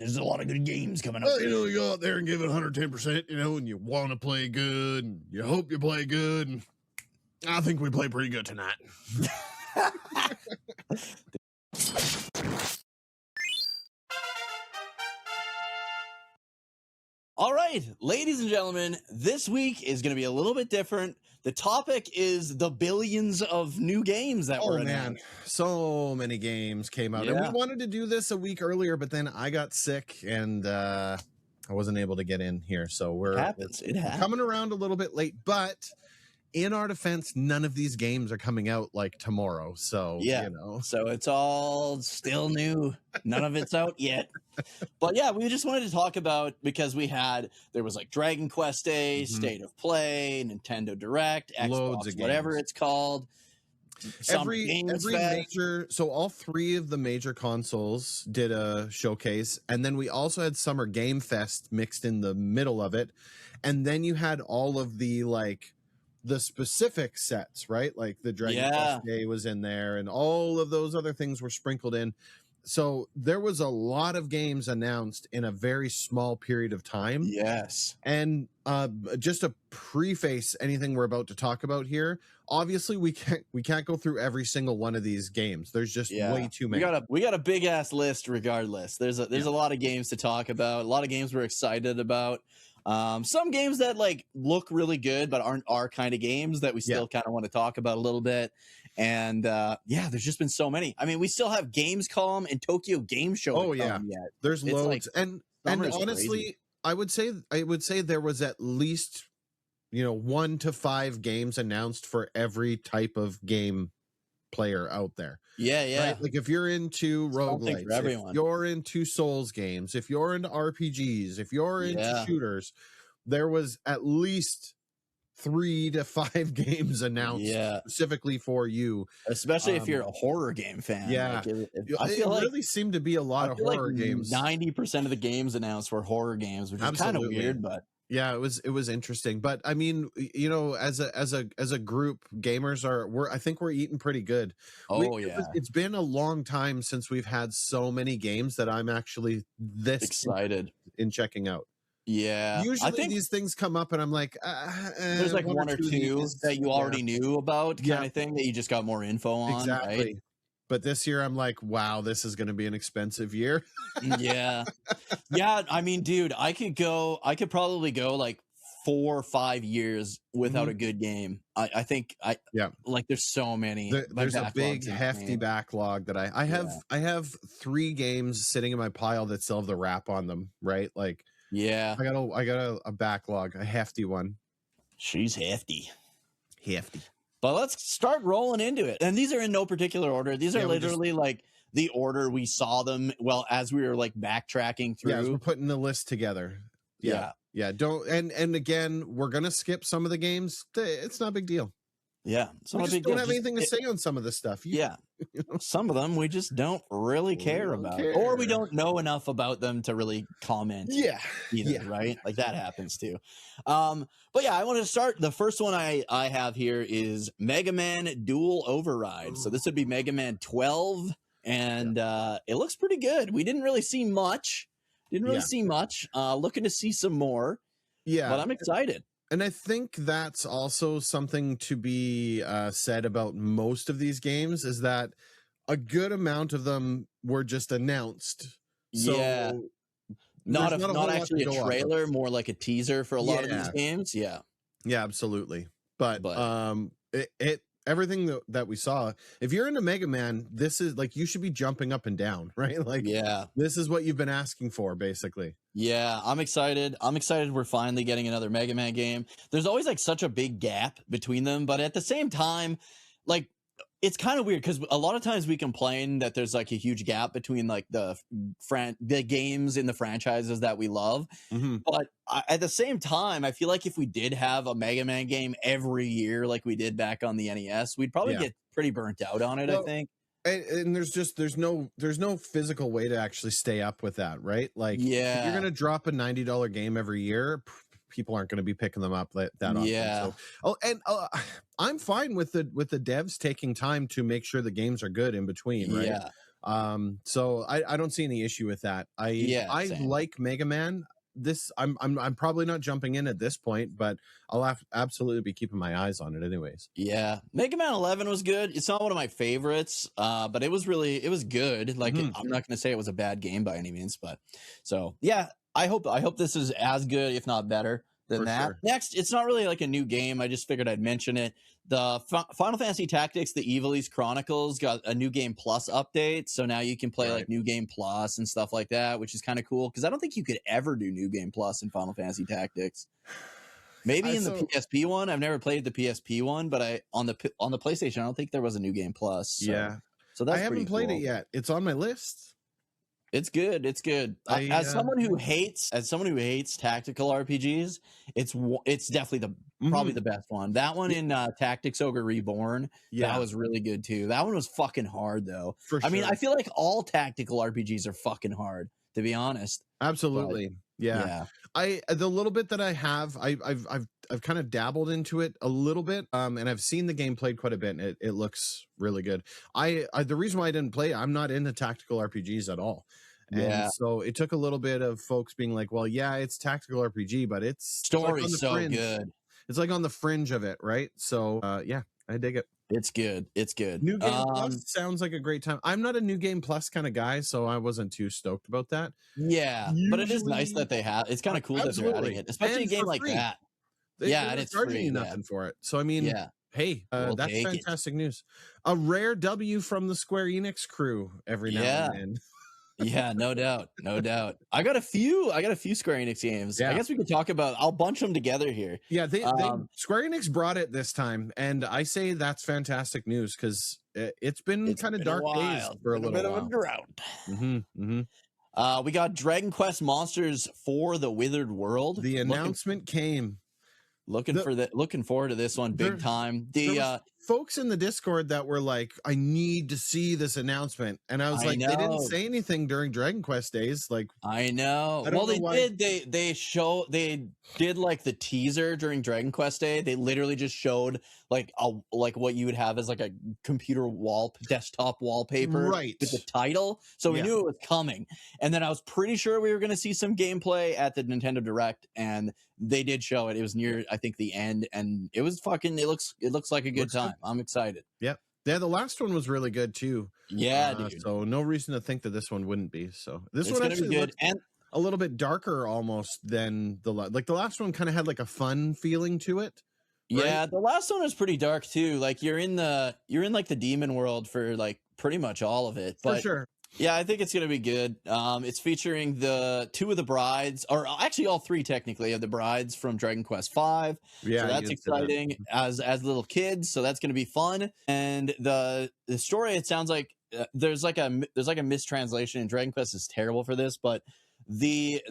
There's a lot of good games coming up. Well, you go out there and give it 110%, and you want to play good, and you hope you play good. And I think we play pretty good tonight. All right, ladies and gentlemen, this week is going to be a little bit different. The topic is the billions of new games that were announced. So many games came out. And we wanted to do this a week earlier, but then I got sick and I wasn't able to get in here. So we're coming around a little bit late, but in our defense, none of these games are coming out like tomorrow. So, so it's all still new. None of it's out yet. But yeah, we just wanted to talk about, because there was like Dragon Quest XII, State of Play, Nintendo Direct, Xbox, whatever it's called. Every major, so all three of the major consoles did a showcase, and then we also had Summer Game Fest mixed in the middle of it, and then you had all of the the specific sets, right? Like the Dragon Quest XII was in there, and all of those other things were sprinkled in. So there was a lot of games announced in a very small period of time. Yes. And just to preface anything we're about to talk about here, obviously we can't go through every single one of these games. There's just way too many. We got a big ass list regardless. There's a lot of games to talk about, a lot of games we're excited about. Some games that look really good but aren't our kind of games that we still kind of want to talk about a little bit. And there's just been so many. I mean, we still have Gamescom and Tokyo Game Show. Oh yeah, there's loads. And honestly, crazy. I would say there was at least 1 to 5 games announced for every type of game player out there. Yeah. Right? Like if you're into roguelites, if you're into Souls games, if you're into RPGs, if you're into shooters, there was at least 3 to 5 games announced specifically for you, especially if you're a horror game fan. I feel it really seemed to be a lot of horror games. 90% of the games announced were horror games, which is kind of weird, but yeah, it was interesting. But I mean, as a group, gamers I think we're eating pretty good. It's been a long time since we've had so many games that I'm actually this excited in checking out. Yeah, usually I think these things come up and I'm like, there's like one or two that you already knew about, kind of thing, that you just got more info on. Exactly. Right? But this year I'm like, wow, this is going to be an expensive year. Yeah. I mean, dude, I could probably go like 4 or 5 years without a good game. I think there's so many. There's a big hefty backlog that I have 3 games sitting in my pile that still have the wrap on them. Right. Like, yeah, I got a backlog, a hefty one. She's hefty. But let's start rolling into it. And these are in no particular order. These are literally like the order we saw them. Well, as we were like backtracking through. Yeah, we're putting the list together. Yeah. Don't and again, we're gonna skip some of the games. It's not a big deal. Yeah, we just don't have anything to say on some of this stuff. Some of them we just don't really care about, or we don't know enough about them to really comment. Right? Like that happens too. But yeah, I wanted to start. The first one I have here is Mega Man Dual Override. So this would be Mega Man 12, and it looks pretty good. We didn't really see much. Looking to see some more. Yeah, but I'm excited. And I think that's also something to be said about most of these games, is that a good amount of them were just announced. So not actually a trailer, more like a teaser for a lot of these games. Yeah, absolutely. But everything that we saw, if you're into Mega Man, this is like, you should be jumping up and down, right? Like, this is what you've been asking for, basically. Yeah, I'm excited. We're finally getting another Mega Man game. There's always like such a big gap between them, but at the same time, like, it's kind of weird because a lot of times we complain that there's like a huge gap between like the games in the franchises that we love. But at the same time, I feel like if we did have a Mega Man game every year like we did back on the NES, we'd probably get pretty burnt out on it. I think. And there's no physical way to actually stay up with that, right? Like, if you're gonna drop a $90 game every year, people aren't going to be picking them up that often. So, I'm fine with the devs taking time to make sure the games are good in between, right? So I don't see any issue with that. I same. like Mega Man. This I'm probably not jumping in at this point, but I'll absolutely be keeping my eyes on it anyways. Yeah, Mega Man 11 was good. It's not one of my favorites, but it was good. Like I'm not going to say it was a bad game by any means, but so yeah, I hope this is as good, if not better than that. Sure. Next, it's not really like a new game. I just figured I'd mention it. The Final Fantasy Tactics, the Ivalice Chronicles, got a New Game Plus update. So now you can play like New Game Plus and stuff like that, which is kind of cool because I don't think you could ever do New Game Plus in Final Fantasy Tactics. Maybe in the PSP one. I've never played the PSP one, but on the PlayStation, I don't think there was a New Game Plus. So, yeah. So that's I haven't played it yet. It's on my list. It's good. It's good. As someone who hates tactical RPGs, it's definitely probably the best one. That one in Tactics Ogre Reborn, that was really good too. That one was fucking hard though. For sure. I mean, I feel like all tactical RPGs are fucking hard, to be honest. Absolutely. But, yeah. The little bit that I have, I've kind of dabbled into it a little bit, and I've seen the game played quite a bit, and it looks really good. The reason why I didn't play, I'm not into tactical RPGs at all. And so it took a little bit of folks being like, well, yeah, it's tactical RPG, but it's story like so good. It's like on the fringe of it, right? So yeah, I dig it. It's good. It's good. New Game Plus sounds like a great time. I'm not a New Game Plus kind of guy, so I wasn't too stoked about that. Yeah, but it is nice that they have. It's kind of cool that they're adding it, especially a game like that. And it's free. Nothing for it. So I mean, hey, that's fantastic news. A rare W from the Square Enix crew every now and then. Yeah, no doubt, no doubt. I got a few Square Enix games. I guess we could talk about. I'll bunch them together here. Yeah, they Square Enix brought it this time, and I say that's fantastic news because it's been kind of dark days for a little bit of a drought. We got Dragon Quest Monsters for the Withered World. The announcement came. Looking forward to this one big time. The folks in the Discord that were like, I need to see this announcement, and I was like, they didn't say anything during Dragon Quest days. Like, I know. Well, they did. They did like the teaser during Dragon Quest Day. They literally just showed like what you would have as like a computer desktop wallpaper with the title. So we knew it was coming. And then I was pretty sure we were going to see some gameplay at the Nintendo Direct, and they did show it. It was near, I think, the end, and it was fucking. It looks like a good time. I'm excited. Yep. Yeah, the last one was really good too. Yeah, dude. So no reason to think that this one wouldn't be. So this one actually good and a little bit darker almost than the last one kind of had like a fun feeling to it. Right? Yeah, the last one was pretty dark too. Like you're in like the demon world for like pretty much all of it. But for sure. Yeah, I think it's going to be good. It's featuring the two of the brides, or actually all three technically of the brides from Dragon Quest V. Yeah, so that's exciting as little kids. So that's going to be fun. And the story, it sounds like there's like a mistranslation, and Dragon Quest is terrible for this, but the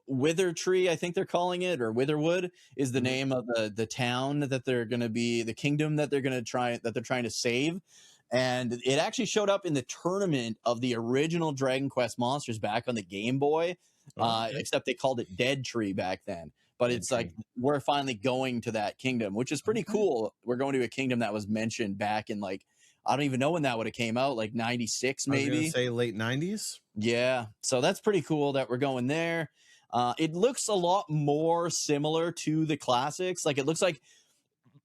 Wither Tree, I think they're calling it, or Witherwood, is the name of the town that they're going to be, the kingdom that they're trying to save. And it actually showed up in the tournament of the original Dragon Quest Monsters back on the Game Boy, except they called it Dead Tree back then. But it's like we're finally going to that kingdom, which is pretty cool. We're going to a kingdom that was mentioned back in like, I don't even know when that would have came out, like 96 maybe. I was gonna say late 90s. Yeah, so that's pretty cool that we're going there. It looks a lot more similar to the classics. Like it looks like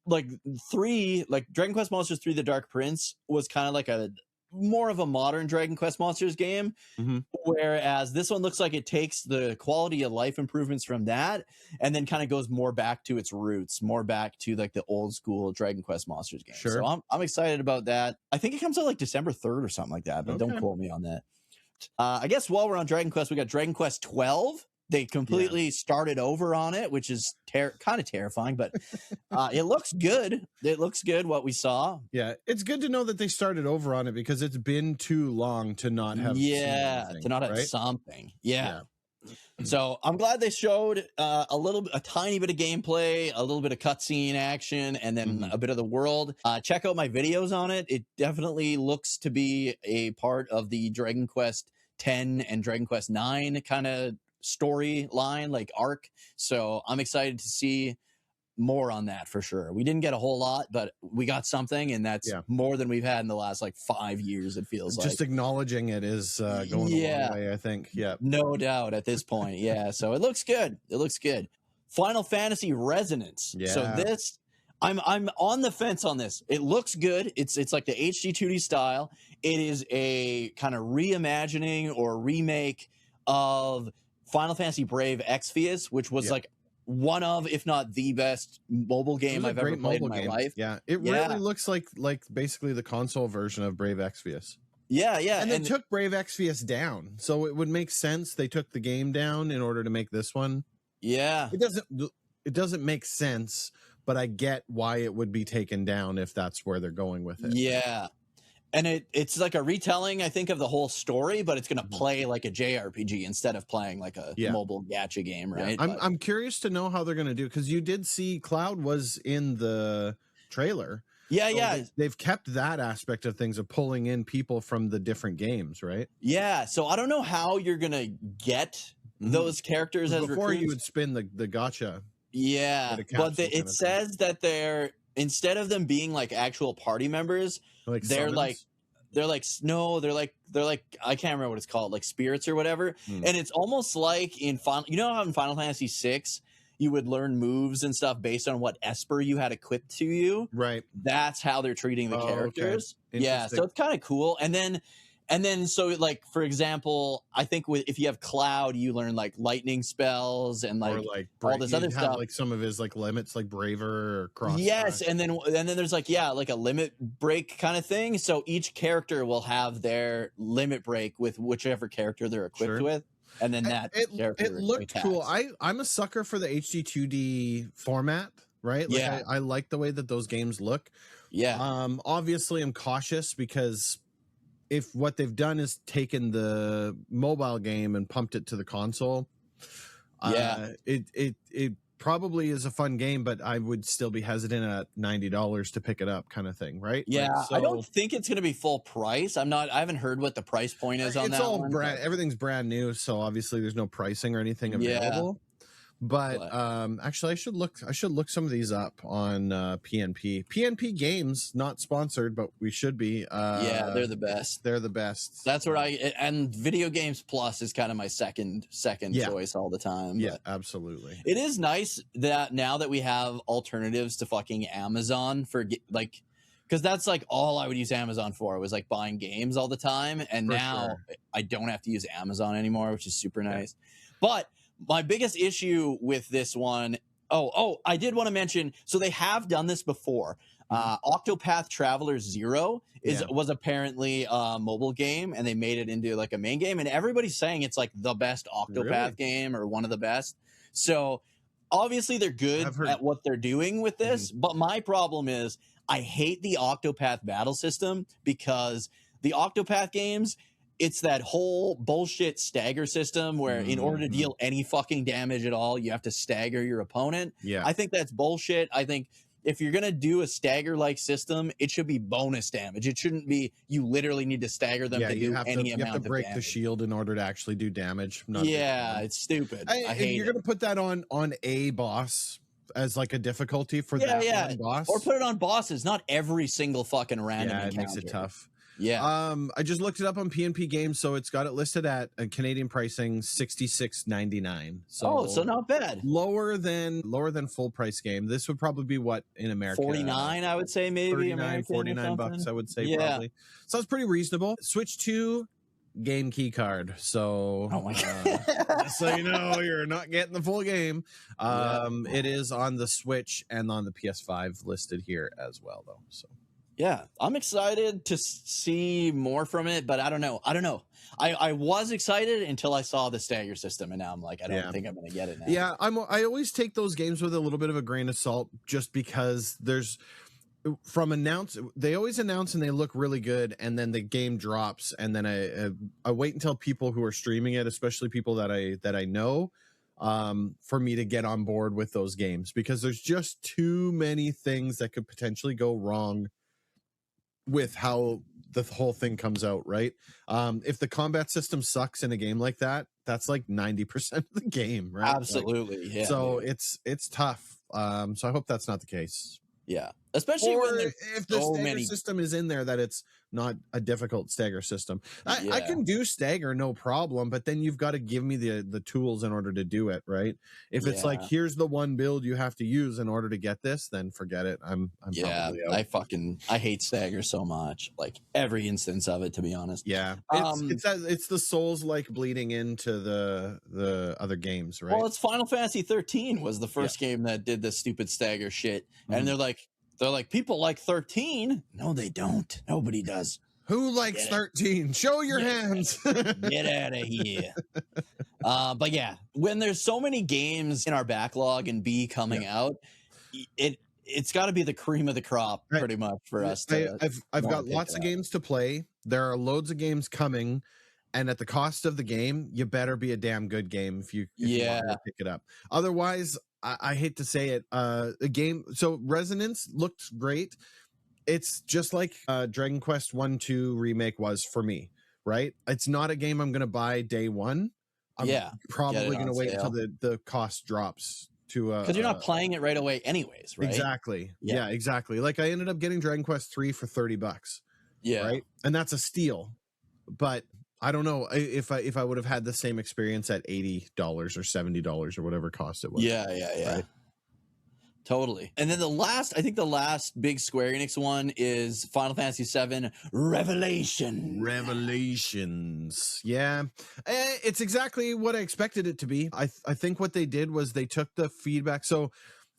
Dragon Quest Monsters 3 The Dark Prince was kind of like a more of a modern Dragon Quest Monsters game, whereas this one looks like it takes the quality of life improvements from that and then kind of goes more back to its roots, more back to like the old school Dragon Quest Monsters game. Sure. So I'm excited about that. I think it comes out like December 3rd or something like that, but don't quote me on that. I guess while we're on Dragon Quest, we got Dragon Quest 12. They completely started over on it, which is kind of terrifying, but it looks good. It looks good what we saw. Yeah, it's good to know that they started over on it because it's been too long to not have have something. Yeah. So I'm glad they showed a tiny bit of gameplay, a little bit of cutscene action, and then a bit of the world. Check out my videos on it. It definitely looks to be a part of the Dragon Quest X and Dragon Quest IX kind of storyline, like arc. So I'm excited to see more on that for sure. We didn't get a whole lot, but we got something, and that's more than we've had in the last like 5 years. It feels just acknowledging it is going a long way, I think. Yeah, no doubt at this point. Yeah, so it looks good. It looks good. Final Fantasy Resonance. Yeah. So this, I'm on the fence on this. It looks good. It's like the HD 2D style. It is a kind of reimagining or remake of Final Fantasy Brave Exvius, which was like one of, if not the best mobile game I've ever played in my life. Yeah, it really looks like basically the console version of Brave Exvius. Yeah, yeah. And they took Brave Exvius down, so it would make sense they took the game down in order to make this one. Yeah. It doesn't make sense, but I get why it would be taken down if that's where they're going with it. Yeah. And it's like a retelling, I think, of the whole story, but it's going to play like a JRPG instead of playing like a mobile gacha game, right? Yeah. I'm curious to know how they're going to do, because you did see Cloud was in the trailer. Yeah, so yeah. They've kept that aspect of things of pulling in people from the different games, right? Yeah, so I don't know how you're going to get those characters as before recruits. You would spin the gacha. Yeah, but it says that they're, instead of them being like actual party members, they're like I can't remember what it's called, like spirits or whatever. And it's almost like in how in Final Fantasy VI you would learn moves and stuff based on what Esper you had equipped to you. Right. That's how they're treating the characters. Okay. Yeah, so it's kind of cool. And then, so like, for example, I think if you have Cloud, you learn like lightning spells and like all this other stuff. Like some of his like limits, like Braver or Cross. Yes, and then there's like like a limit break kind of thing. So each character will have their limit break with whichever character they're equipped with, and then it looked cool. I'm a sucker for the HD 2D format, right? Like I like the way that those games look. Yeah. Obviously, I'm cautious because if what they've done is taken the mobile game and pumped it to the console, it probably is a fun game, but I would still be hesitant at $90 to pick it up, kind of thing, right? Yeah, I don't think it's going to be full price. I haven't heard what the price point is on that. It's all everything's brand new, so obviously there's no pricing or anything available. But actually, I should look some of these up on PNP. PNP Games, not sponsored, but we should be. Yeah, they're the best. They're the best. That's where and Video Games Plus is kind of my second choice all the time. Yeah, absolutely. It is nice that now that we have alternatives to fucking Amazon for like, because that's like all I would use Amazon for was like buying games all the time, and now I don't have to use Amazon anymore, which is super nice. But my biggest issue with this one, I did want to mention, so they have done this before. Octopath Traveler 0 was apparently a mobile game, and they made it into like a main game, and everybody's saying it's like the best Octopath game or one of the best. So obviously they're good at what they're doing with this, but my problem is I hate the Octopath battle system, because the Octopath games, it's that whole bullshit stagger system where in order to deal any fucking damage at all, you have to stagger your opponent. Yeah. I think that's bullshit. I think if you're going to do a stagger-like system, it should be bonus damage. It shouldn't be you literally need to stagger them to do any amount of damage. You have to break the shield in order to actually do damage. It's stupid. I hate you're going to put that on a boss as like a difficulty for that one boss? Or put it on bosses, not every single fucking random encounter. It makes it tough. Yeah. I just looked it up on PNP Games, so it's got it listed at Canadian pricing $66.99. So not bad. Lower than full price game. This would probably be what in America? 49, I would say, maybe. 49 bucks, I would say probably. Sounds pretty reasonable. Switch 2 game key card. So oh my God. So you know you're not getting the full game. It is on the Switch and on the PS5 listed here as well, though. So yeah, I'm excited to see more from it, but I don't know. I was excited until I saw the stagger system, and now I'm like, I don't think I'm going to get it now. Yeah, I always take those games with a little bit of a grain of salt, just because they always announce and they look really good, and then the game drops, and then I wait until people who are streaming it, especially people that I know, for me to get on board with those games, because there's just too many things that could potentially go wrong with how the whole thing comes out, right? If the combat system sucks in a game like that, that's like 90% of the game, right? Absolutely. Like, yeah. So dude. it's tough. So I hope that's not the case. Yeah. Especially Or when there's if the so stagger many. system is in there, that it's not a difficult stagger system. I Yeah. can do stagger, no problem, but then you've got to give me the tools in order to do it, right? If it's like, Yeah. here's the one build you have to use in order to get this, then forget it. I'm Yeah. probably out. I hate stagger so much. Like every instance of it, to be honest. Yeah, it's the souls like bleeding into the other games, right? Well, it's Final Fantasy 13 was the first game that did this stupid stagger shit, and they're like people like 13. No, they don't. Nobody does. Who likes 13? Show your hands. Get out of here. But yeah, when there's so many games in our backlog and B coming out, it's got to be the cream of the crop, pretty much, for us. I've got lots of games to play. There are loads of games coming, and at the cost of the game, you better be a damn good game if you want to pick it up. Otherwise, I hate to say it, a game. So Resonance looked great. It's just like Dragon Quest 1-2 remake was for me, right? It's not a game I'm going to buy day one. I'm probably going to wait until the cost drops to because you're not playing it right away anyways, right? Exactly. Yeah, exactly. Like I ended up getting Dragon Quest 3 for $30. Yeah. Right. And that's a steal. But I don't know if I would have had the same experience at $80 or $70 or whatever cost it was. Yeah. Right? Totally. And then the last big Square Enix one is Final Fantasy VII Revelations. Yeah. It's exactly what I expected it to be. I think what they did was they took the feedback. So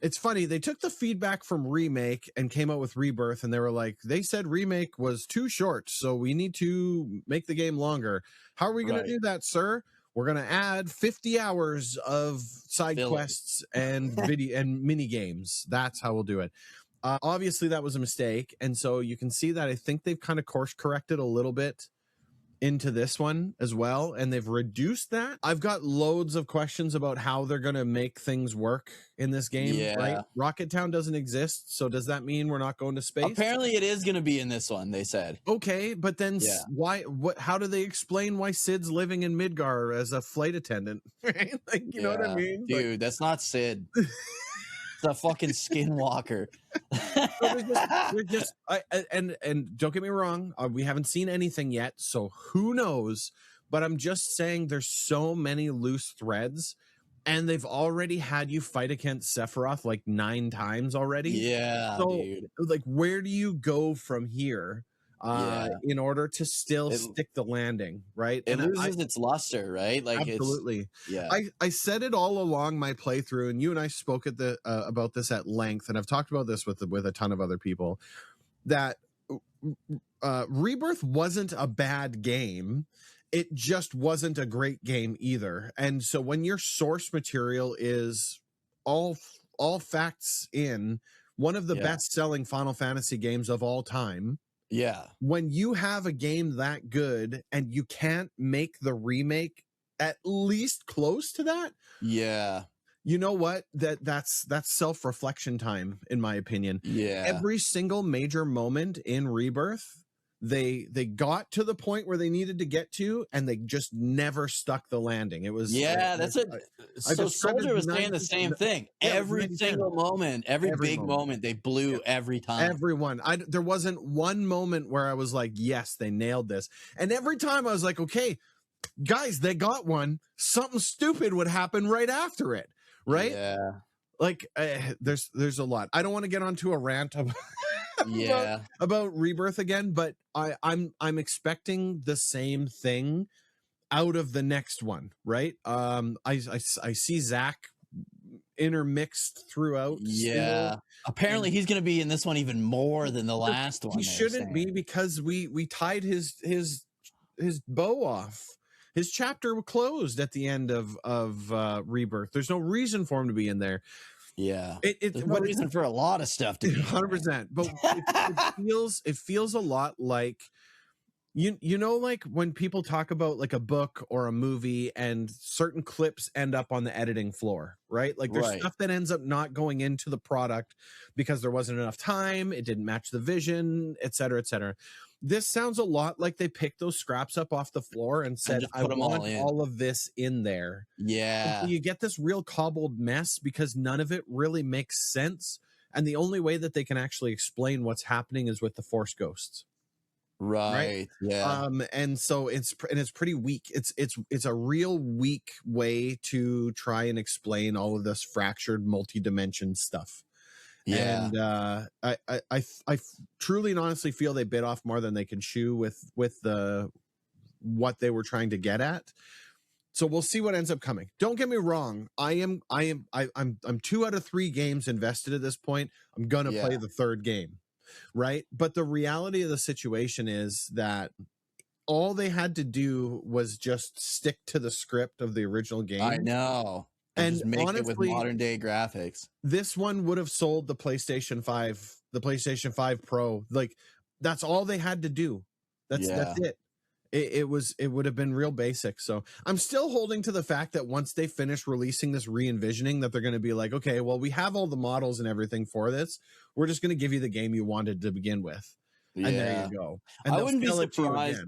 it's funny. They took the feedback from Remake and came out with Rebirth, and they were like, they said Remake was too short, so we need to make the game longer. How are we going to do that, sir? We're going to add 50 hours of side quests and video and mini games. That's how we'll do it. Obviously, that was a mistake. And so you can see that I think they've kind of course corrected a little bit into this one as well. And they've reduced that. I've got loads of questions about how they're going to make things work in this game. Right? Rocket Town doesn't exist. So does that mean we're not going to space? Apparently it is going to be in this one, they said. Okay, but then why? How do they explain why Sid's living in Midgar as a flight attendant? Right? Like, you know what I mean? Dude, like, that's not Sid. It's a fucking skinwalker. And don't get me wrong, we haven't seen anything yet, so who knows? But I'm just saying there's so many loose threads, and they've already had you fight against Sephiroth like 9 times already. Yeah, so, dude. Like, where do you go from here? In order to still stick the landing, right? It loses its luster, right? Like absolutely. I said it all along my playthrough, and you and I spoke at about this at length, and I've talked about this with a ton of other people, that Rebirth wasn't a bad game. It just wasn't a great game either. And so when your source material is all facts in one of the best-selling Final Fantasy games of all time, when you have a game that good and you can't make the remake at least close to that, you know what? That's self-reflection time, in my opinion. Every single major moment in Rebirth, they got to the point where they needed to get to, and they just never stuck the landing. It was that's it. So Soldier was saying the same thing. Every single moment, every big moment, they blew every time. Everyone. There wasn't one moment where I was like, yes, they nailed this. And every time I was like, okay, guys, they got one. Something stupid would happen right after it, right? Yeah. Like there's a lot. I don't want to get onto a rant about Rebirth again, but I'm expecting the same thing out of the next one, right? I see Zach intermixed throughout. Apparently he's going to be in this one even more than the last one. He shouldn't be, because we tied his bow off. His chapter closed at the end of Rebirth. There's no reason for him to be in there. There's no reason for a lot of stuff to be 100%. But it feels a lot like you know, like when people talk about like a book or a movie and certain clips end up on the editing floor, right? Like there's stuff that ends up not going into the product because there wasn't enough time, it didn't match the vision, et cetera, et cetera. this sounds a lot like they picked those scraps up off the floor and said, I want all of this in there. Yeah. So you get this real cobbled mess because none of it really makes sense. And the only way that they can actually explain what's happening is with the Force Ghosts. Right. Yeah. And so it's pretty weak. It's a real weak way to try and explain all of this fractured multi-dimension stuff. Yeah. And I truly and honestly feel they bit off more than they can chew with the what they were trying to get at. So we'll see what ends up coming. Don't get me wrong. I'm 2 out of 3 games invested at this point. I'm gonna play the third game, right? But the reality of the situation is that all they had to do was just stick to the script of the original game. I know. And just make honestly, it with modern day graphics. This one would have sold the PlayStation 5 Pro. Like, that's all they had to do. That's it. It would have been real basic. So I'm still holding to the fact that once they finish releasing this re-envisioning, that they're going to be like, okay, well, we have all the models and everything for this. We're just going to give you the game you wanted to begin with. And there you go. And I wouldn't be surprised.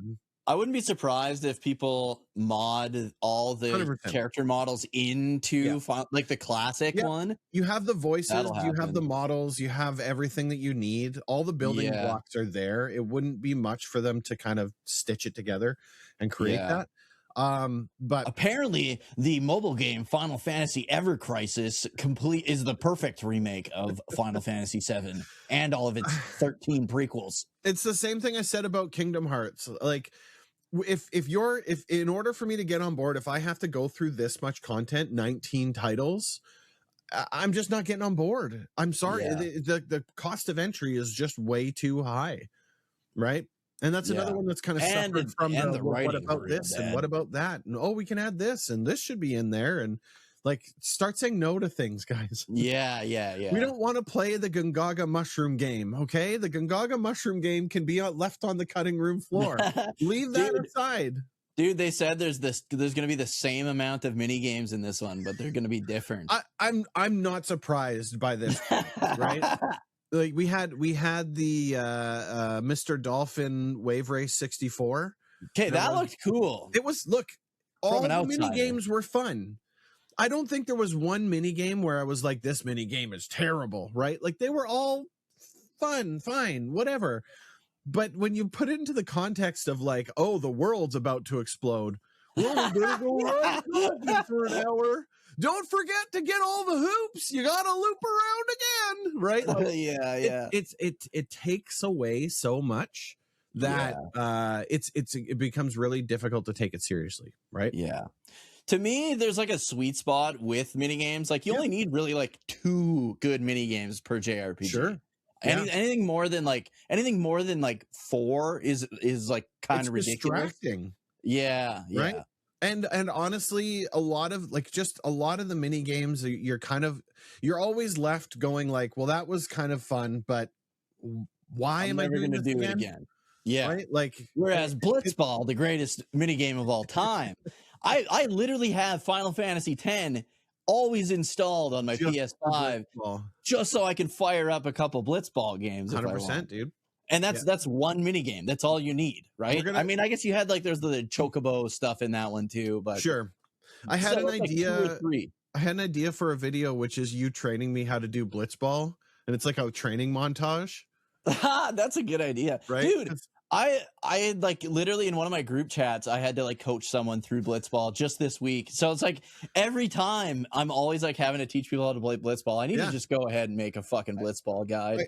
I wouldn't be surprised if people mod all the 100%. Character models into like the classic one. You have the voices, you have the models, you have everything that you need. All the building blocks are there. It wouldn't be much for them to kind of stitch it together and create that. But apparently the mobile game Final Fantasy Ever Crisis is the perfect remake of Final Fantasy VII and all of its 13 prequels. It's the same thing I said about Kingdom Hearts. Like, if in order for me to get on board, if I have to go through this much content, 19 titles, I'm just not getting on board. I'm sorry. The cost of entry is just way too high, right? And that's another one that's kind of suffered from the what about this and what about that? And we can add this and this should be in there. And like, start saying no to things, guys. Yeah. We don't want to play the Gungaga mushroom game, okay? The Gungaga mushroom game can be left on the cutting room floor. Leave that aside. Dude, they said there's going to be the same amount of mini games in this one, but they're going to be different. I'm not surprised by this, right? Like we had the Mr. Dolphin Wave Race 64. Okay, that looked cool. It was all the mini games were fun. I don't think there was one mini game where I was like, this mini game is terrible, right? Like, they were all fun, fine, whatever. But when you put it into the context of like, oh, the world's about to explode, we're gonna go around for an hour. Don't forget to get all the hoops. You gotta loop around again, right? Like, it takes away so much that it becomes really difficult to take it seriously, right? Yeah. To me, there's like a sweet spot with minigames. Like, you only need really like 2 good minigames per JRPG. Sure. Anything more than like 4 is like kind of ridiculous. Distracting. Yeah. Right. And honestly, a lot of the mini games, you're always left going like, well, that was kind of fun, but why am I going to do it again? Yeah. Right? Like, whereas Blitzball, the greatest mini game of all time, I literally have Final Fantasy X always installed on my PS5 just so I can fire up a couple Blitzball games. 100%, dude. And that's one mini game. That's all you need, right? I mean, I guess you had like there's the Chocobo stuff in that one too, but sure. I had an idea. Like 2 or 3. I had an idea for a video, which is you training me how to do Blitzball, and it's like a training montage. That's a good idea, right, dude? I had like literally in one of my group chats, I had to like coach someone through Blitzball just this week. So it's like every time I'm always like having to teach people how to play Blitzball. I need to just go ahead and make a fucking Blitzball guide.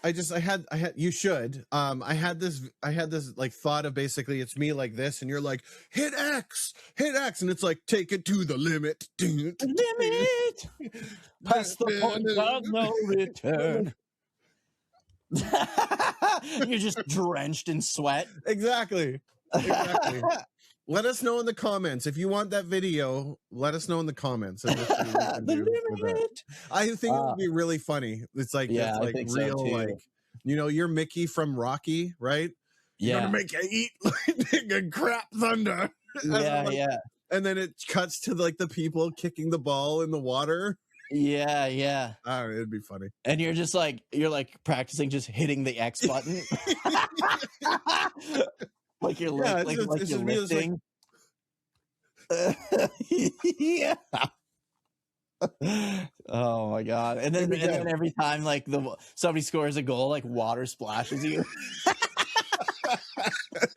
I had you should. I had this like thought of basically it's me like this, and you're like hit X, and it's like take it to the limit. Limit. Past the point of no return. You're just drenched in sweat. Exactly. Let us know in the comments if you want that video. Let us know in the comments. I think it would be really funny. It's like it's like real, so like, you know, you're Mickey from Rocky, right? Yeah, gonna make you eat like crap thunder. Yeah. And then it cuts to like the people kicking the ball in the water. Yeah. It'd be funny. And you're practicing just hitting the X button. Like you're lifting. Yeah. Oh my god. And then every time like somebody scores a goal, like water splashes you.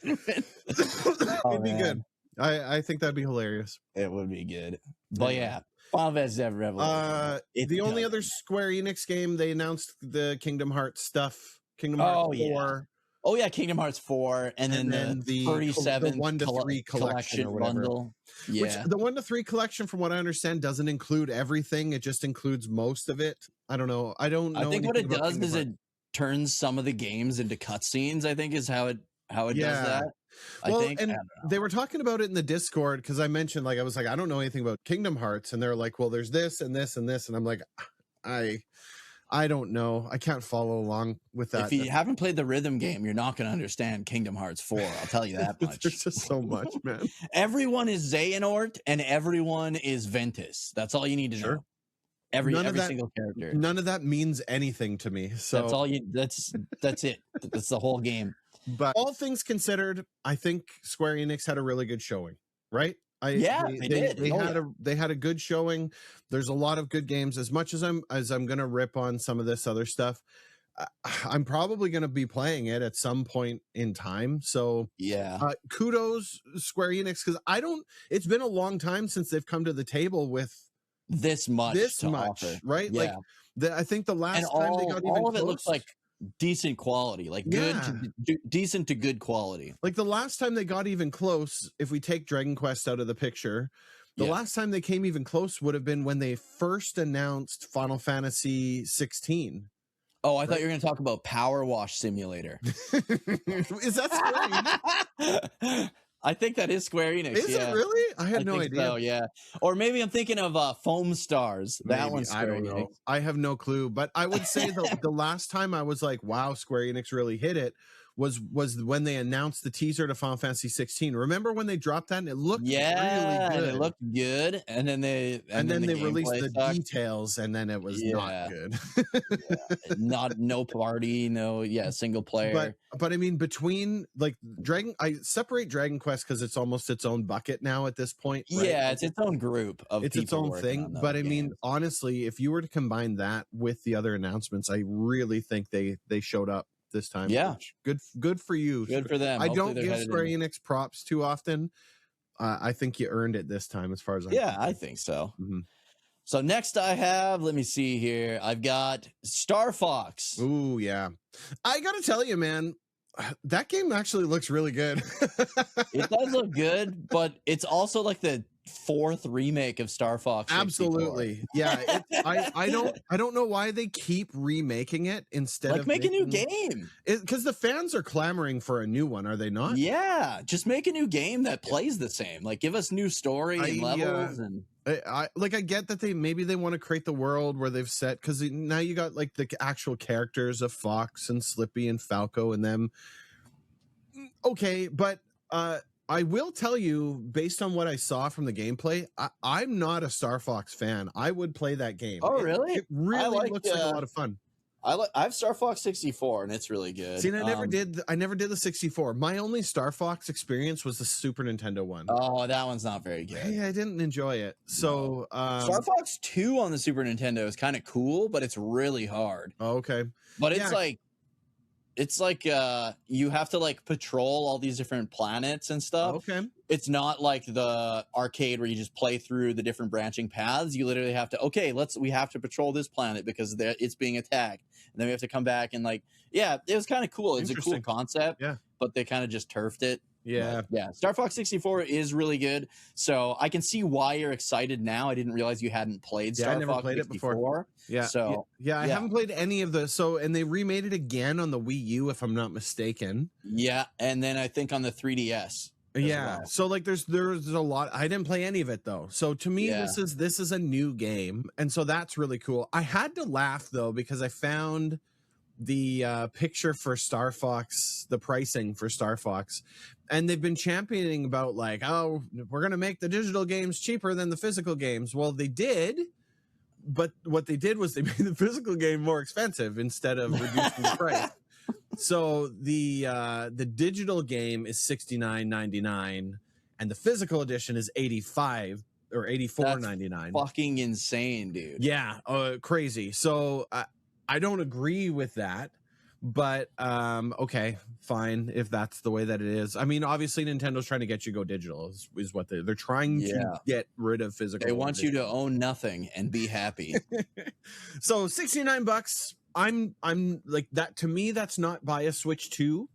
It'd be good. I think that'd be hilarious. It would be good. But yeah, Final Fantasy VII Revelation. The only other Square Enix game they announced the Kingdom Hearts stuff. Kingdom Hearts 4. Yeah. Oh yeah, Kingdom Hearts 4, and then the 37 the 1 to 3 collection bundle. Yeah. Which the 1 to 3 collection, from what I understand, doesn't include everything. It just includes most of it. I don't know. I think what it does is it turns some of the games into cutscenes. I think is how it does that. Well, they were talking about it in the Discord because I mentioned, like, I was like, I don't know anything about Kingdom Hearts, and they're like, well, there's this and this and this, and I'm like, I don't know. I can't follow along with that. If you haven't played the rhythm game, you're not going to understand Kingdom Hearts 4. I'll tell you that much. There's just so much, man. Everyone is Xehanort and everyone is Ventus. That's all you need to know. Every single character. None of that means anything to me. So that's all you. That's it. That's the whole game. But all things considered, I think Square Enix had a really good showing, right? They did. They had a good showing. There's a lot of good games. As much as I'm gonna rip on some of this other stuff, I'm probably gonna be playing it at some point in time. So yeah, kudos Square Enix, because it's been a long time since they've come to the table with this much, offer. Right? Yeah. Like I think the last time they got even all of close, it looks like decent quality, like good to decent to good quality. Like the last time they got even close, if we take Dragon Quest out of the picture, the last time they came even close would have been when they first announced Final Fantasy 16. Oh, I thought you were going to talk about Power Wash Simulator. Is that Square? I think that is Square Enix. Is it really? I had no idea. So, yeah. Or maybe I'm thinking of Foam Stars. That one's Square Enix. Know. I have no clue. But I would say the last time I was like, wow, Square Enix really hit it was when they announced the teaser to Final Fantasy 16. Remember when they dropped that and it looked really good? It looked good. And then they released the details, and then it was not good. No party, single player. But I mean, between like I separate Dragon Quest because it's almost its own bucket now at this point. Right? Yeah, it's its own group of it's its own thing. But I mean, honestly, if you were to combine that with the other announcements, I really think they showed up this time. Yeah, good for you. Good for them. I don't give Square Enix props too often. I think you earned it this time, as far as I'm concerned. I think so. Mm-hmm. So next I have, let me see here, I've got Star Fox. Ooh, yeah. I gotta tell you, man, that game actually looks really good. It does look good, but it's also like the 4th remake of Star Fox 64. Absolutely. Yeah. I don't know why they keep remaking it instead of making a new game. Because the fans are clamoring for a new one, are they not? Yeah. Just make a new game that plays the same. Like, give us new story and levels and I get that they want to create the world where they've set, because now you got like the actual characters of Fox and Slippy and Falco and them. Okay, but I will tell you, based on what I saw from the gameplay, I'm not a Star Fox fan. I would play that game. Oh, really? It really looks like a lot of fun. I have Star Fox 64, and it's really good. See, and I never did the 64. My only Star Fox experience was the Super Nintendo one. Oh, that one's not very good. Hey, I didn't enjoy it. So Star Fox 2 on the Super Nintendo is kind of cool, but it's really hard. Oh, okay. But it's like you have to like patrol all these different planets and stuff. Okay. It's not like the arcade where you just play through the different branching paths. You literally have to, we have to patrol this planet because it's being attacked. And then we have to come back and it was kind of cool. It's a cool concept. Yeah. But they kind of just turfed it. Yeah. But yeah. Star Fox 64 is really good. So I can see why you're excited now. I didn't realize you hadn't played Star Fox 64. It before. Yeah. So I haven't played any of and they remade it again on the Wii U, if I'm not mistaken. Yeah. And then I think on the 3DS. Yeah. Well. So there's a lot. I didn't play any of it though. So to me, this is a new game. And so that's really cool. I had to laugh though, because I found the picture for Star Fox, the pricing for Star Fox, and they've been championing about we're going to make the digital games cheaper than the physical games. Well, they did, but what they did was they made the physical game more expensive instead of reducing the price. So the digital game is $69.99 and the physical edition is $85 or $84.99. Fucking insane, dude. Yeah, crazy. So I don't agree with that, but okay, fine if that's the way that it is. I mean, obviously Nintendo's trying to get you to go digital is what they're trying to get rid of physical. They want you to own nothing and be happy. So $69. I'm like that. To me, that's not buy a Switch 2.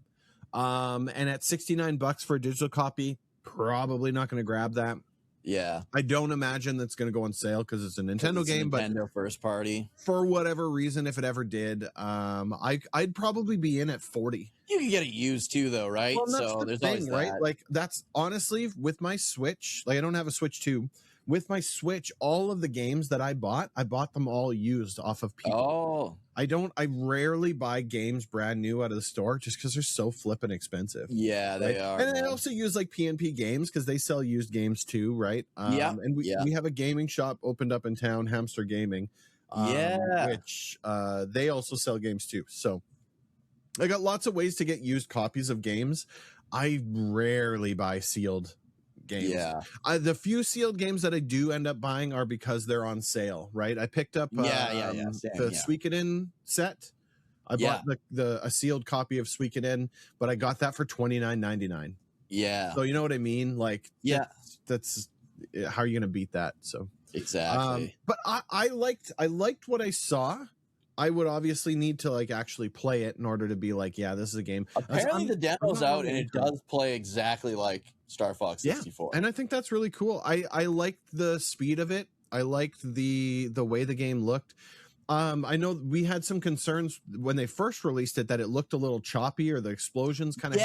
And at $69 for a digital copy, probably not going to grab that. Yeah, I don't imagine that's going to go on sale because it's a Nintendo game, Nintendo first party. For whatever reason, if it ever did, I'd probably be in at 40. You can get it used too, though, right? Well, that's so the there's thing, always right? that. Like that's honestly with my Switch. Like I don't have a Switch 2. With my Switch, all of the games that I bought them all used off of people. Oh, I rarely buy games brand new out of the store just because they're so flippin' expensive. yeah, they are. And I also use like PNP Games because they sell used games too, right? And we have a gaming shop opened up in town, Hamster Gaming. Which they also sell games too. So I got lots of ways to get used copies of games. I rarely buy sealed games. Yeah. The few sealed games that I do end up buying are because they're on sale, right? I picked up the Suikoden set. I bought a sealed copy of Suikoden, but I got that for $29.99. Yeah. So you know what I mean? Like, that's how are you going to beat that? So exactly. But I liked what I saw. I would obviously need to like actually play it in order to be like, yeah, this is a game. Apparently the demo's out and it does play exactly like Star Fox 64. And I think that's really cool. I liked the speed of it. I liked the way the game looked. I know we had some concerns when they first released it that it looked a little choppy or the explosions kind of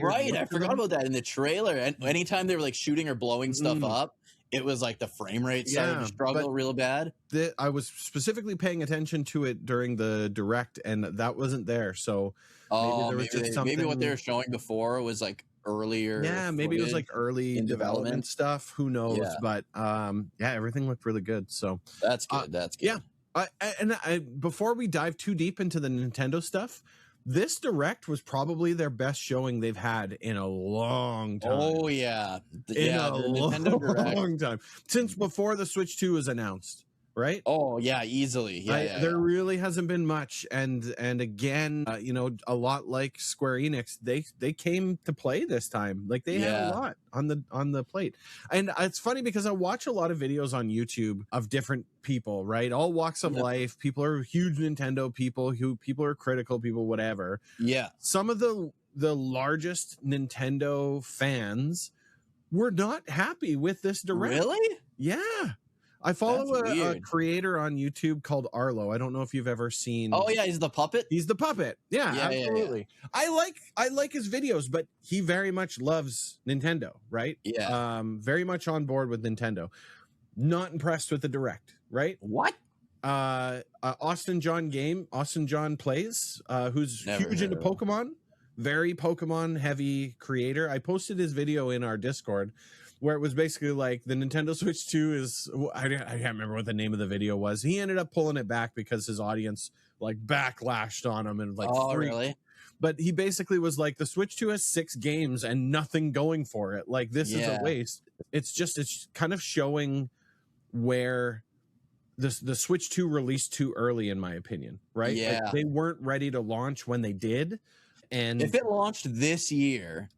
right. I forgot about that in the trailer. And anytime they were like shooting or blowing stuff up, it was like the frame rate started to struggle real bad. I was specifically paying attention to it during the direct, and that wasn't there. So maybe what they were showing before was like earlier. Yeah, maybe it was like early development stuff. Who knows? Yeah. But everything looked really good. So that's good. That's good. Yeah. Before we dive too deep into the Nintendo stuff, this direct was probably their best showing they've had in a long time. Oh yeah, long time since before the Switch 2 was announced, right? Oh yeah, easily. There really hasn't been much, and again, a lot like Square Enix, they came to play this time. Like they had a lot on the plate, and it's funny because I watch a lot of videos on YouTube of different people, right? All walks of life. People are huge Nintendo people, people are critical people, whatever. Yeah, some of the largest Nintendo fans were not happy with this direct. Really? Yeah. I follow a creator on YouTube called Arlo. I don't know if you've ever seen. Oh yeah, he's the puppet. He's the puppet. Yeah, absolutely. Yeah. I like his videos, but he very much loves Nintendo, right? Yeah. Very much on board with Nintendo. Not impressed with the direct, right? What? Austin John Plays, who's huge into Pokemon, very Pokemon heavy creator. I posted his video in our Discord, where it was basically like the Nintendo Switch 2 is, I can't remember what the name of the video was. He ended up pulling it back because his audience like backlashed on him and like, oh, really? But he basically was like, the Switch 2 has 6 games and nothing going for it. Like this is a waste. It's kind of showing where the Switch 2 released too early, in my opinion, right? Yeah. Like, they weren't ready to launch when they did. And if it launched this year,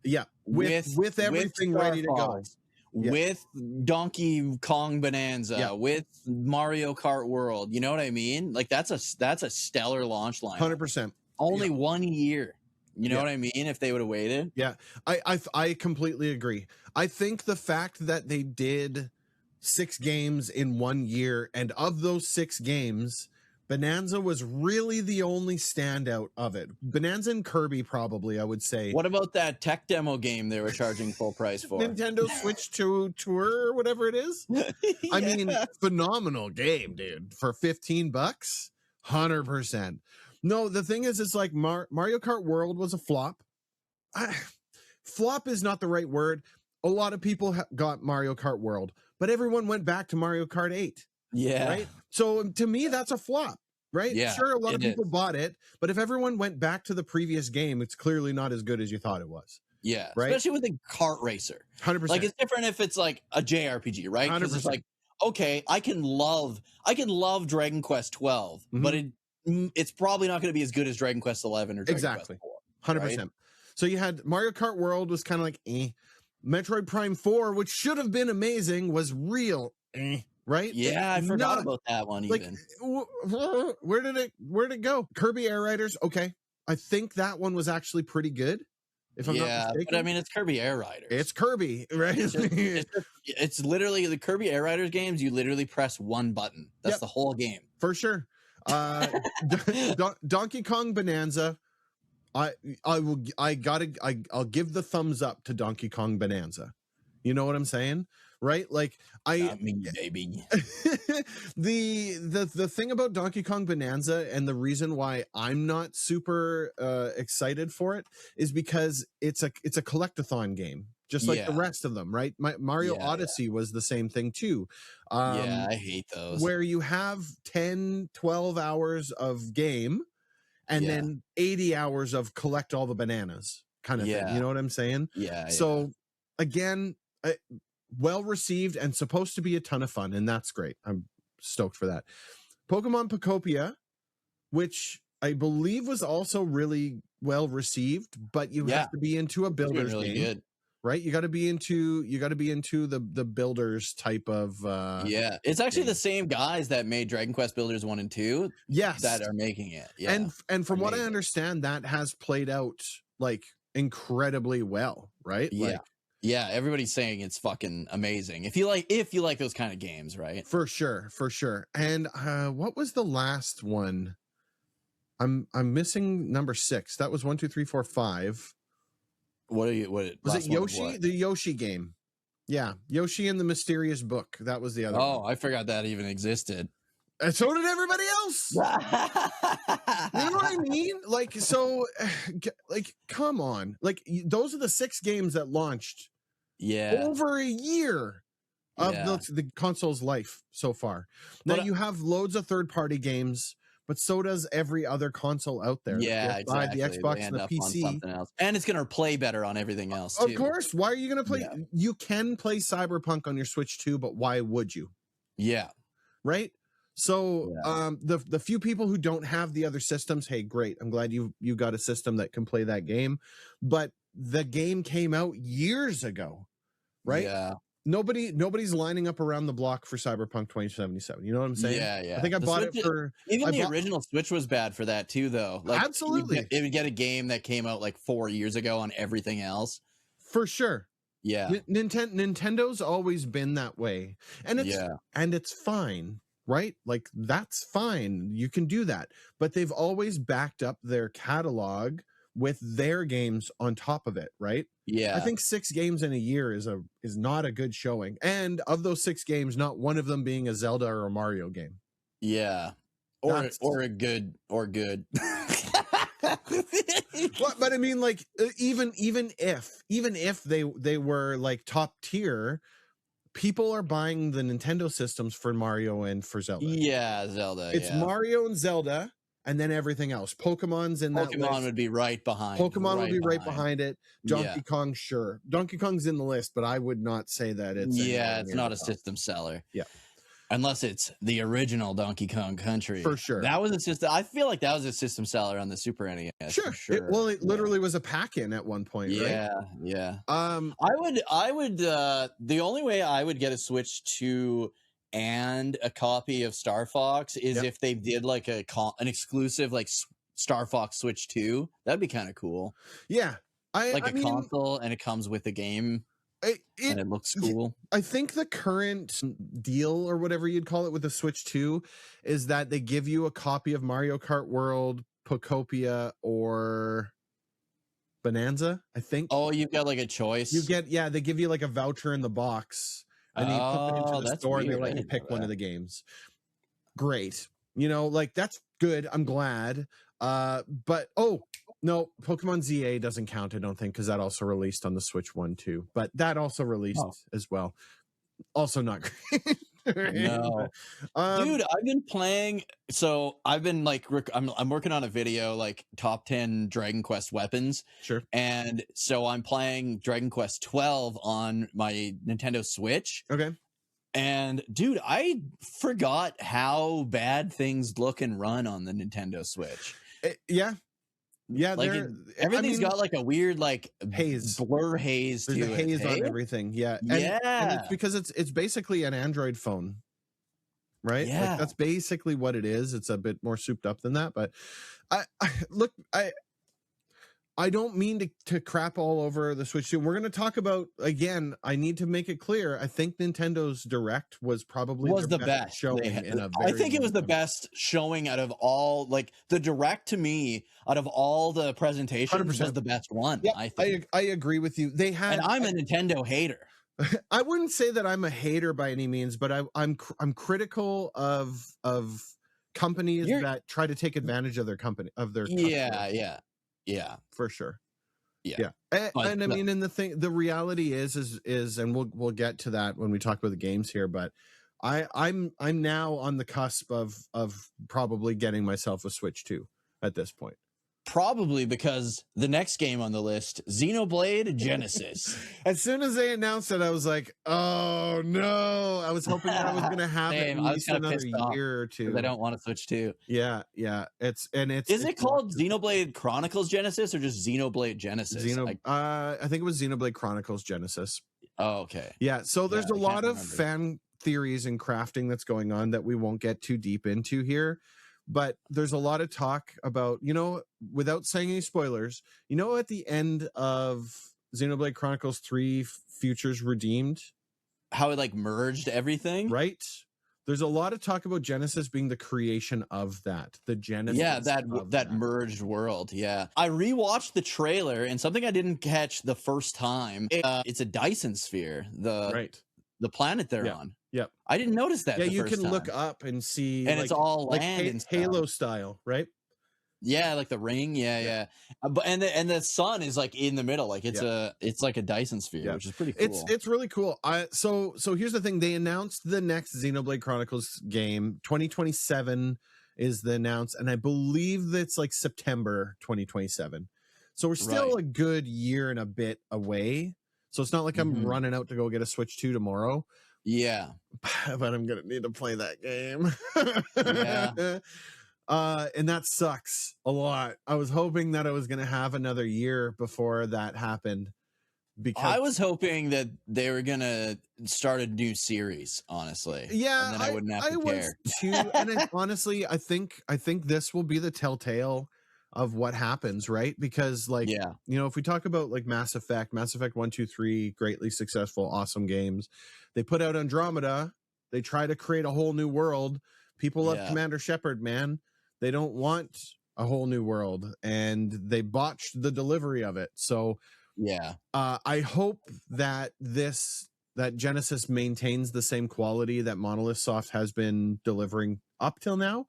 with everything ready to go. With Donkey Kong Bonanza, with Mario Kart World, you know what I mean? Like that's a stellar launch line. 100%. Only 1 year. You know what I mean? If they would have waited. Yeah, I completely agree. I think the fact that they did 6 games in 1 year, and of those 6 games, Bonanza was really the only standout of it. Bonanza and Kirby, probably, I would say. What about that tech demo game they were charging full price for? Nintendo Switch 2 Tour or whatever it is. I mean, phenomenal game, dude. For $15, 100%. No, the thing is, it's like Mario Kart World was a flop. Flop is not the right word. A lot of people got Mario Kart World, but everyone went back to Mario Kart 8. Yeah. Right. So to me, that's a flop. Right. Yeah, Sure, a lot of it people is. bought it, but if everyone went back to the previous game, it's clearly not as good as you thought it was. Yeah, Right. especially with the kart racer. 100%. Like, it's different if it's like a JRPG, right? Because it's 100%. like, okay, I can love Dragon Quest 12, but it's probably not going to be as good as Dragon Quest 11 or Dragon Quest 4. 100%. Right? So you had Mario Kart World was kind of like Metroid Prime 4, which should have been amazing, was real right? Yeah, I forgot about that one even. Like, where did it go? Kirby Air Riders, okay. I think that one was actually pretty good. If I'm not mistaken. But I mean, it's Kirby Air Riders. It's Kirby, right? It's literally the Kirby Air Riders games. You literally press one button. That's the whole game. For sure. Donkey Kong Bonanza. I'll give the thumbs up to Donkey Kong Bonanza. You know what I'm saying? Right? Like baby. the thing about Donkey Kong Bonanza and the reason why I'm not super excited for it is because it's a collectathon game, just like the rest of them, right? Mario Odyssey was the same thing too. I hate those. Where you have 10, 12 hours of game and then 80 hours of collect all the bananas kind of thing. You know what I'm saying? Yeah. So again, well received and supposed to be a ton of fun, and that's great. I'm stoked for that. Pokemon Pocopia, which I believe was also really well received, but you have to be into a builder's game. Good. Right? You got to be into the builders type of it's actually the same guys that made Dragon Quest Builders 1 and 2 that are making it. Yeah. And from what I understand, that has played out like incredibly well, right? Yeah. Like, yeah, everybody's saying it's fucking amazing. If you like those kind of games, right? For sure. And what was the last one? I'm missing number 6. That was 1, 2, 3, 4, 5. What was it? Yoshi? The Yoshi game. Yeah, Yoshi and the Mysterious Book. That was the other one. Oh, I forgot that even existed. And so did everybody else. You know what I mean? Like, so, like, come on. Like, those are the 6 games that launched over a year of the console's life so far. Now, you have loads of third-party games, but so does every other console out there. Yeah, exactly. The Xbox and the PC. And it's going to play better on everything else, too. Of course. Why are you going to play? Yeah. You can play Cyberpunk on your Switch too, but why would you? Yeah. Right? So the few people who don't have the other systems, hey, great. I'm glad you got a system that can play that game. But the game came out years ago, right? Yeah. Nobody's lining up around the block for Cyberpunk 2077. You know what I'm saying? Yeah. I think I bought it for the original Switch was bad for that too, though. Like, absolutely, it would get a game that came out like 4 years ago on everything else. For sure. Yeah. Nintendo's always been that way, and it's fine, right? Like, that's fine. You can do that, but they've always backed up their catalog with their games on top of it, right? Yeah. I think 6 games in a year is not a good showing. And of those 6 games, not one of them being a Zelda or a Mario game. Yeah. Or good. But I mean, like, even if they were like top tier, people are buying the Nintendo systems for Mario and for Zelda. Yeah, Zelda. It's Mario and Zelda. And then everything else. Pokemon's in that list. Pokemon would be right behind. Pokemon would be right behind it. Donkey Kong, sure. Donkey Kong's in the list, but I would not say that it's... it's not a system seller. Yeah. Unless it's the original Donkey Kong Country. For sure. That was a system... I feel like that was a system seller on the Super NES. Sure. It literally was a pack-in at one point, right? Yeah. I would... the only way I would get a Switch to... and a copy of Star Fox is if they did like an exclusive like Star Fox Switch 2. That'd be kind of cool. Yeah. I mean, console and it comes with the game and it looks cool. I think the current deal or whatever you'd call it with the Switch 2 is that they give you a copy of Mario Kart World, Pocopia, or Bonanza, I think. Oh, you've got like a choice. They give you like a voucher in the box. And you put it into the store and they let you pick one of the games. Great. You know, like, that's good. I'm glad. But, no, Pokemon ZA doesn't count, I don't think, because that also released on the Switch 1 too. But that also released as well. Also not great. No. Dude, I've been playing. So I've been like, I'm working on a video like top 10 Dragon Quest weapons. Sure. And so I'm playing Dragon Quest 12 on my Nintendo Switch. Okay. And dude, I forgot how bad things look and run on the Nintendo Switch. Yeah. Like everything's got like a weird like haze, blur haze. There's to a haze it, on everything. Yeah. And it's because it's basically an Android phone, right? Yeah. Like, that's basically what it is. It's a bit more souped up than that, but I don't mean to crap all over the Switch 2. We're going to talk about, again, I need to make it clear. I think Nintendo's Direct was probably the best showing in a very I think it was the best showing out of all, like the Direct to me, out of all the presentations 100%. Was the best one. Yeah, I think. I agree with you. They had, and I'm a Nintendo hater. I wouldn't say that I'm a hater by any means, but I'm critical of companies that try to take advantage of their company, of their customers. Yeah, for sure. Yeah. And I mean, and the reality is, and we'll get to that when we talk about the games here, but I'm now on the cusp of probably getting myself a Switch 2 at this point. Probably because the next game on the list, Xenoblade Genesis. As soon as they announced it, I was like, "Oh no!" I was hoping that I was going to have at least another year or two. I don't want to Switch 2. Yeah. Is it called Xenoblade Chronicles Genesis or just Xenoblade Genesis? I think it was Xenoblade Chronicles Genesis. Oh, okay. Yeah. So there's a lot of fan theories and crafting that's going on that we won't get too deep into here. But there's a lot of talk about, without saying any spoilers, at the end of Xenoblade Chronicles 3 Futures Redeemed, how it like merged everything, right? There's a lot of talk about Genesis being the creation of that, the Genesis. Yeah, that merged world. Yeah, I rewatched the trailer, and something I didn't catch the first time. It's a Dyson sphere, the planet they're on. Yep. I didn't notice that. Yeah, you can look up and see, and it's all land and Halo style, right? Yeah, like the ring. Yeah. But and the sun is like in the middle, like it's like a Dyson sphere, which is pretty cool. It's really cool. So here's the thing: they announced the next Xenoblade Chronicles game. 2027 is the announce, and I believe it's like September 2027. So we're still a good year and a bit away. So it's not like I'm running out to go get a Switch 2 tomorrow. Yeah, but I'm gonna need to play that game. And that sucks a lot. I was hoping that I was gonna have another year before that happened, because I was hoping that they were gonna start a new series, honestly. Yeah, and then I wouldn't have to care. Too, and honestly, I think this will be the telltale of what happens, right? Because if we talk about like Mass Effect 1, 2, 3, greatly successful, awesome games, they put out Andromeda, they try to create a whole new world. People love Commander Shepard, man. They don't want a whole new world, and they botched the delivery of it. So I hope that that Genesis maintains the same quality that Monolith Soft has been delivering up till now.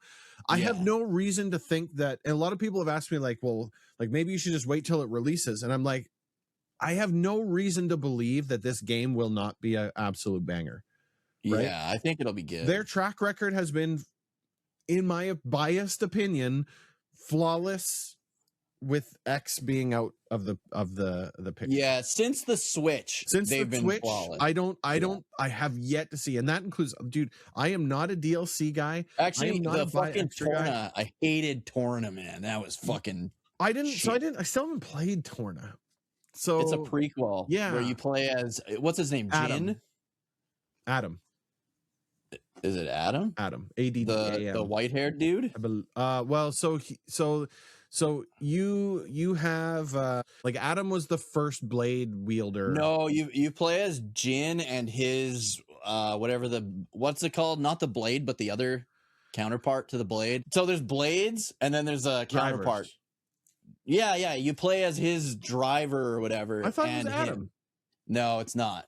I have no reason to think that, and a lot of people have asked me like, well, like maybe you should just wait till it releases. And I'm like, I have no reason to believe that this game will not be an absolute banger. Right? Yeah, I think it'll be good. Their track record has been, in my biased opinion, flawless, with X being out of the picture. Yeah, since the Switch, they've been flawless. I have yet to see, and that includes, dude, I am not a DLC guy. Actually, the fucking Torna, I hated Torna, man. That was fucking I still haven't played Torna. So it's a prequel, where you play as, what's his name? Jin? Adam. Is it Adam? Adam. ADDAM. The white-haired dude? So you have like Adam was the first blade wielder. No, you play as Jin and his what's it called? Not the blade, but the other counterpart to the blade. So there's blades, and then there's a counterpart. Drivers. Yeah. You play as his driver or whatever. I thought it was Adam. No, it's not.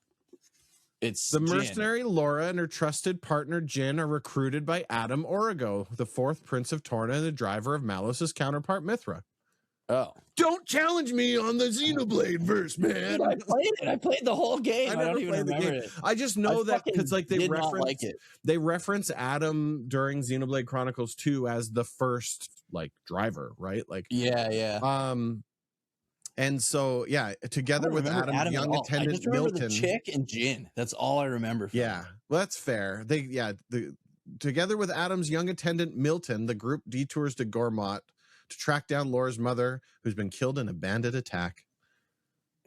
It's the mercenary Laura and her trusted partner Jin are recruited by Adam Origo, the fourth prince of Torna and the driver of Malice's counterpart Mithra. Oh, Don't challenge me on the Xenoblade verse, man. dude, I played it. I played the whole game. I never don't even played the remember game. it. I just know that because like did not like it. they reference Adam during Xenoblade Chronicles 2 as the first like driver, right? Like Yeah. and so yeah, together with Adam's young attendant Milton, the chick and Jin. That's all I remember. Yeah, well, that's fair. Together with Adam's young attendant Milton, the group detours to Gormott to track down Laura's mother, who's been killed in a bandit attack.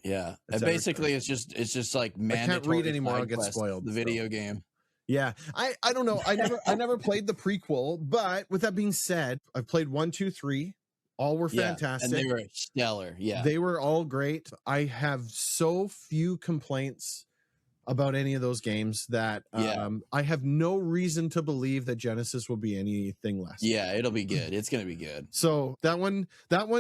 Yeah, and basically it's just like mandatory. I can't read anymore. I'll get spoiled. The video game. Yeah, I don't know. I never played the prequel, but with that being said, I've played 1, 2, 3. All were fantastic. And they were stellar. Yeah, they were all great. I have so few complaints about any of those games that I have no reason to believe that Genesis will be anything less. Yeah, it'll be good. It's gonna be good. So that one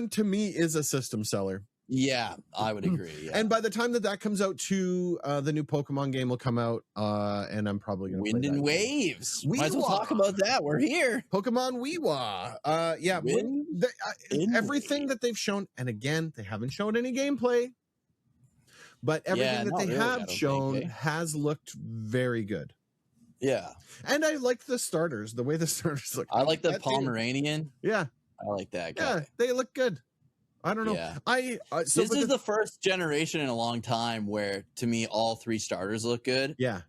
to me is a system seller. Yeah, I would agree. Yeah. And by the time that comes out too, the new Pokemon game will come out, and I'm probably going to Wind and Waves. Might as well talk about that. We're here. Pokemon Weewa. Yeah, everything that they've shown, and again, they haven't shown any gameplay, but everything that they have shown has looked very good. Yeah, and I like the starters. The way the starters look. I like the Pomeranian. Yeah, I like that guy. Yeah, they look good. I don't know. Yeah. So this is the first generation in a long time where, to me, all 3 starters look good. Yeah,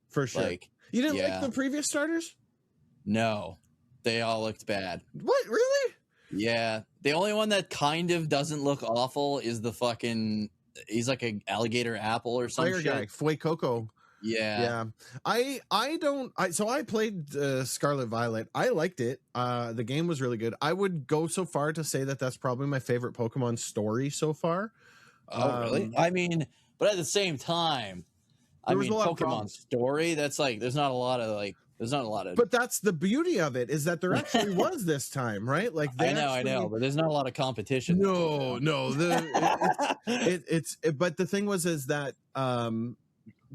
for sure. Like, you didn't like the previous starters? No, they all looked bad. What? Really? Yeah. The only one that kind of doesn't look awful is the fucking. He's like an alligator apple or some shit. Guy, Fuecoco. Yeah. I played Scarlet Violet. I liked it. The game was really good. I would go so far to say that that's probably my favorite Pokemon story so far. Oh, really? I mean, but at the same time, Pokemon story, that's like there's not a lot of But that's the beauty of it, is that there actually was this time, right? Like I know, but there's not a lot of competition. No. But the thing is that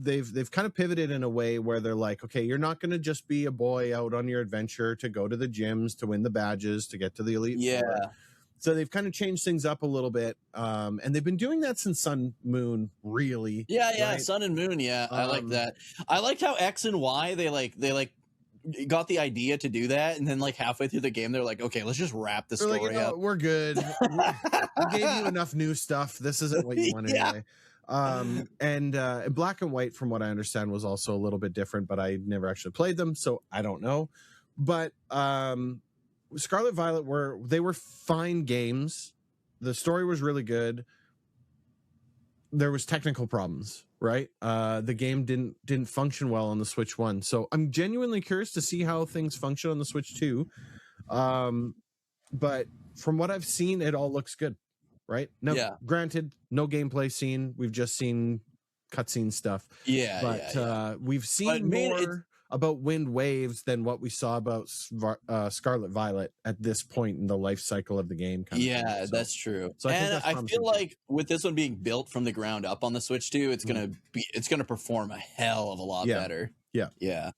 they've kind of pivoted in a way where they're like, okay, you're not going to just be a boy out on your adventure to go to the gyms to win the badges to get to the Elite Four. So they've kind of changed things up a little bit, and they've been doing that since Sun Moon, really. Right? Sun and Moon. I like that. I liked how X and Y they got the idea to do that, and then like halfway through the game they're like, okay, let's just wrap the story up. We're good. we gave you enough new stuff. This isn't what you wanted anyway. And Black and White, from what I understand, was also a little bit different, but I never actually played them, so I don't know. But Scarlet Violet were fine games. The story was really good. There was technical problems, right? The game didn't function well on the Switch 1. So I'm genuinely curious to see how things function on the Switch 2. But from what I've seen, it all looks good. Right? No, granted, no gameplay scene. We've just seen cutscene stuff. We've seen more about Wind Waves than what we saw about Scarlet Violet at this point in the life cycle of the game. That's true. So I feel like with this one being built from the ground up on the Switch 2, it's gonna perform a hell of a lot better. Yeah.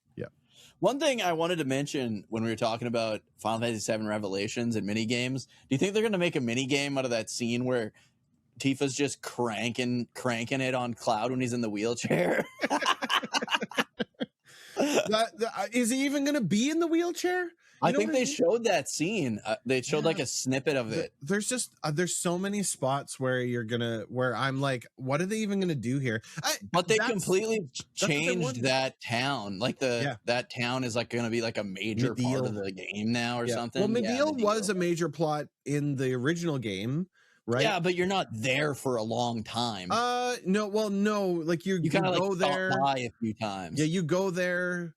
One thing I wanted to mention when we were talking about Final Fantasy VII Revelations and mini games, do you think they're going to make a mini game out of that scene where Tifa's just cranking it on Cloud when he's in the wheelchair? Is he even going to be in the wheelchair? I think they showed that scene. They showed like a snippet of it. There's just there's so many spots where where I'm like, what are they even gonna do here? But they completely changed that town. Like that town is like gonna be like a major part of the game now or something. Well, Mideel was a major plot in the original game, right? Yeah, but you're not there for a long time. No. Like you kind of go like there by a few times. Yeah, you go there.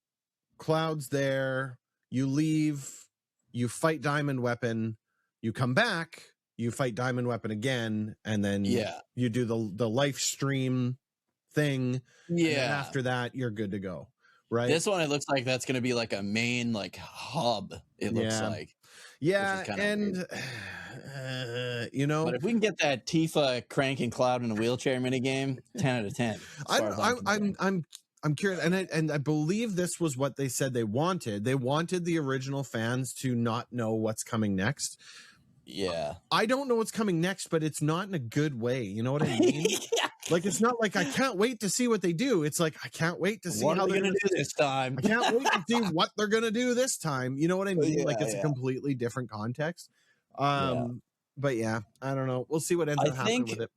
Cloud's there. You leave, you fight Diamond Weapon, you come back, you fight Diamond Weapon again, and then you do the live stream thing. And then after that, you're good to go. Right. This one, it looks like that's going to be like a main like hub. It looks like. Yeah, and but if we can get that Tifa cranking Cloud in a wheelchair mini game, 10 out of 10. I'm curious, and I believe this was what they said they wanted. They wanted the original fans to not know what's coming next. Yeah. I don't know what's coming next, but it's not in a good way. You know what I mean? Yeah. Like, it's not like I can't wait to see what they do. It's like I can't wait to see What how are they they're going to do this time? I can't wait to see what they're gonna do this time. You know what I mean? Yeah, Like, it's a completely different context. But yeah, I don't know. We'll see what ends up happening with it.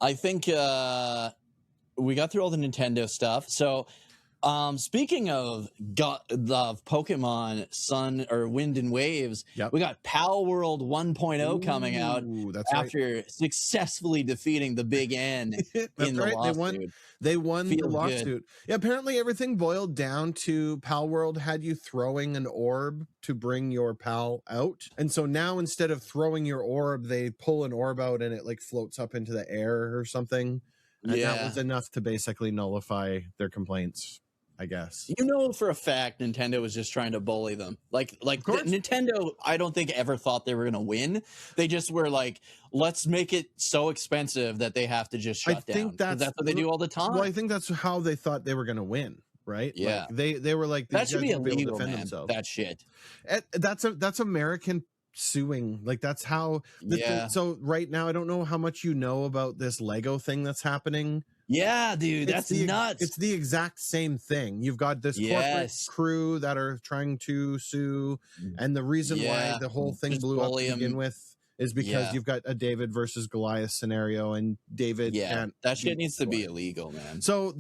I think we got through all the Nintendo stuff. So speaking of Pokemon Sun or Wind and Waves, we got Palworld 1.0 coming out after successfully defeating the Big N in the lawsuit. They won the lawsuit. Yeah, apparently everything boiled down to Palworld had you throwing an orb to bring your pal out. And so now instead of throwing your orb, they pull an orb out and it like floats up into the air or something. And that was enough to basically nullify their complaints, I guess. You know for a fact Nintendo was just trying to bully them. Like Nintendo, I don't think ever thought they were going to win. They just were like, let's make it so expensive that they have to just shut down. I think that's what they do all the time. Well, I think that's how they thought they were going to win, right? Yeah. Like they were like, that should be illegal, man. That shit. That's American suing. Like that's how so right now I don't know how much you know about this Lego thing that's happening. Yeah, dude, that's nuts. It's the exact same thing. You've got this corporate crew that are trying to sue, and the reason why the whole thing blew up to begin with is because you've got a David versus Goliath scenario, and David can't. That shit needs to be illegal, man. So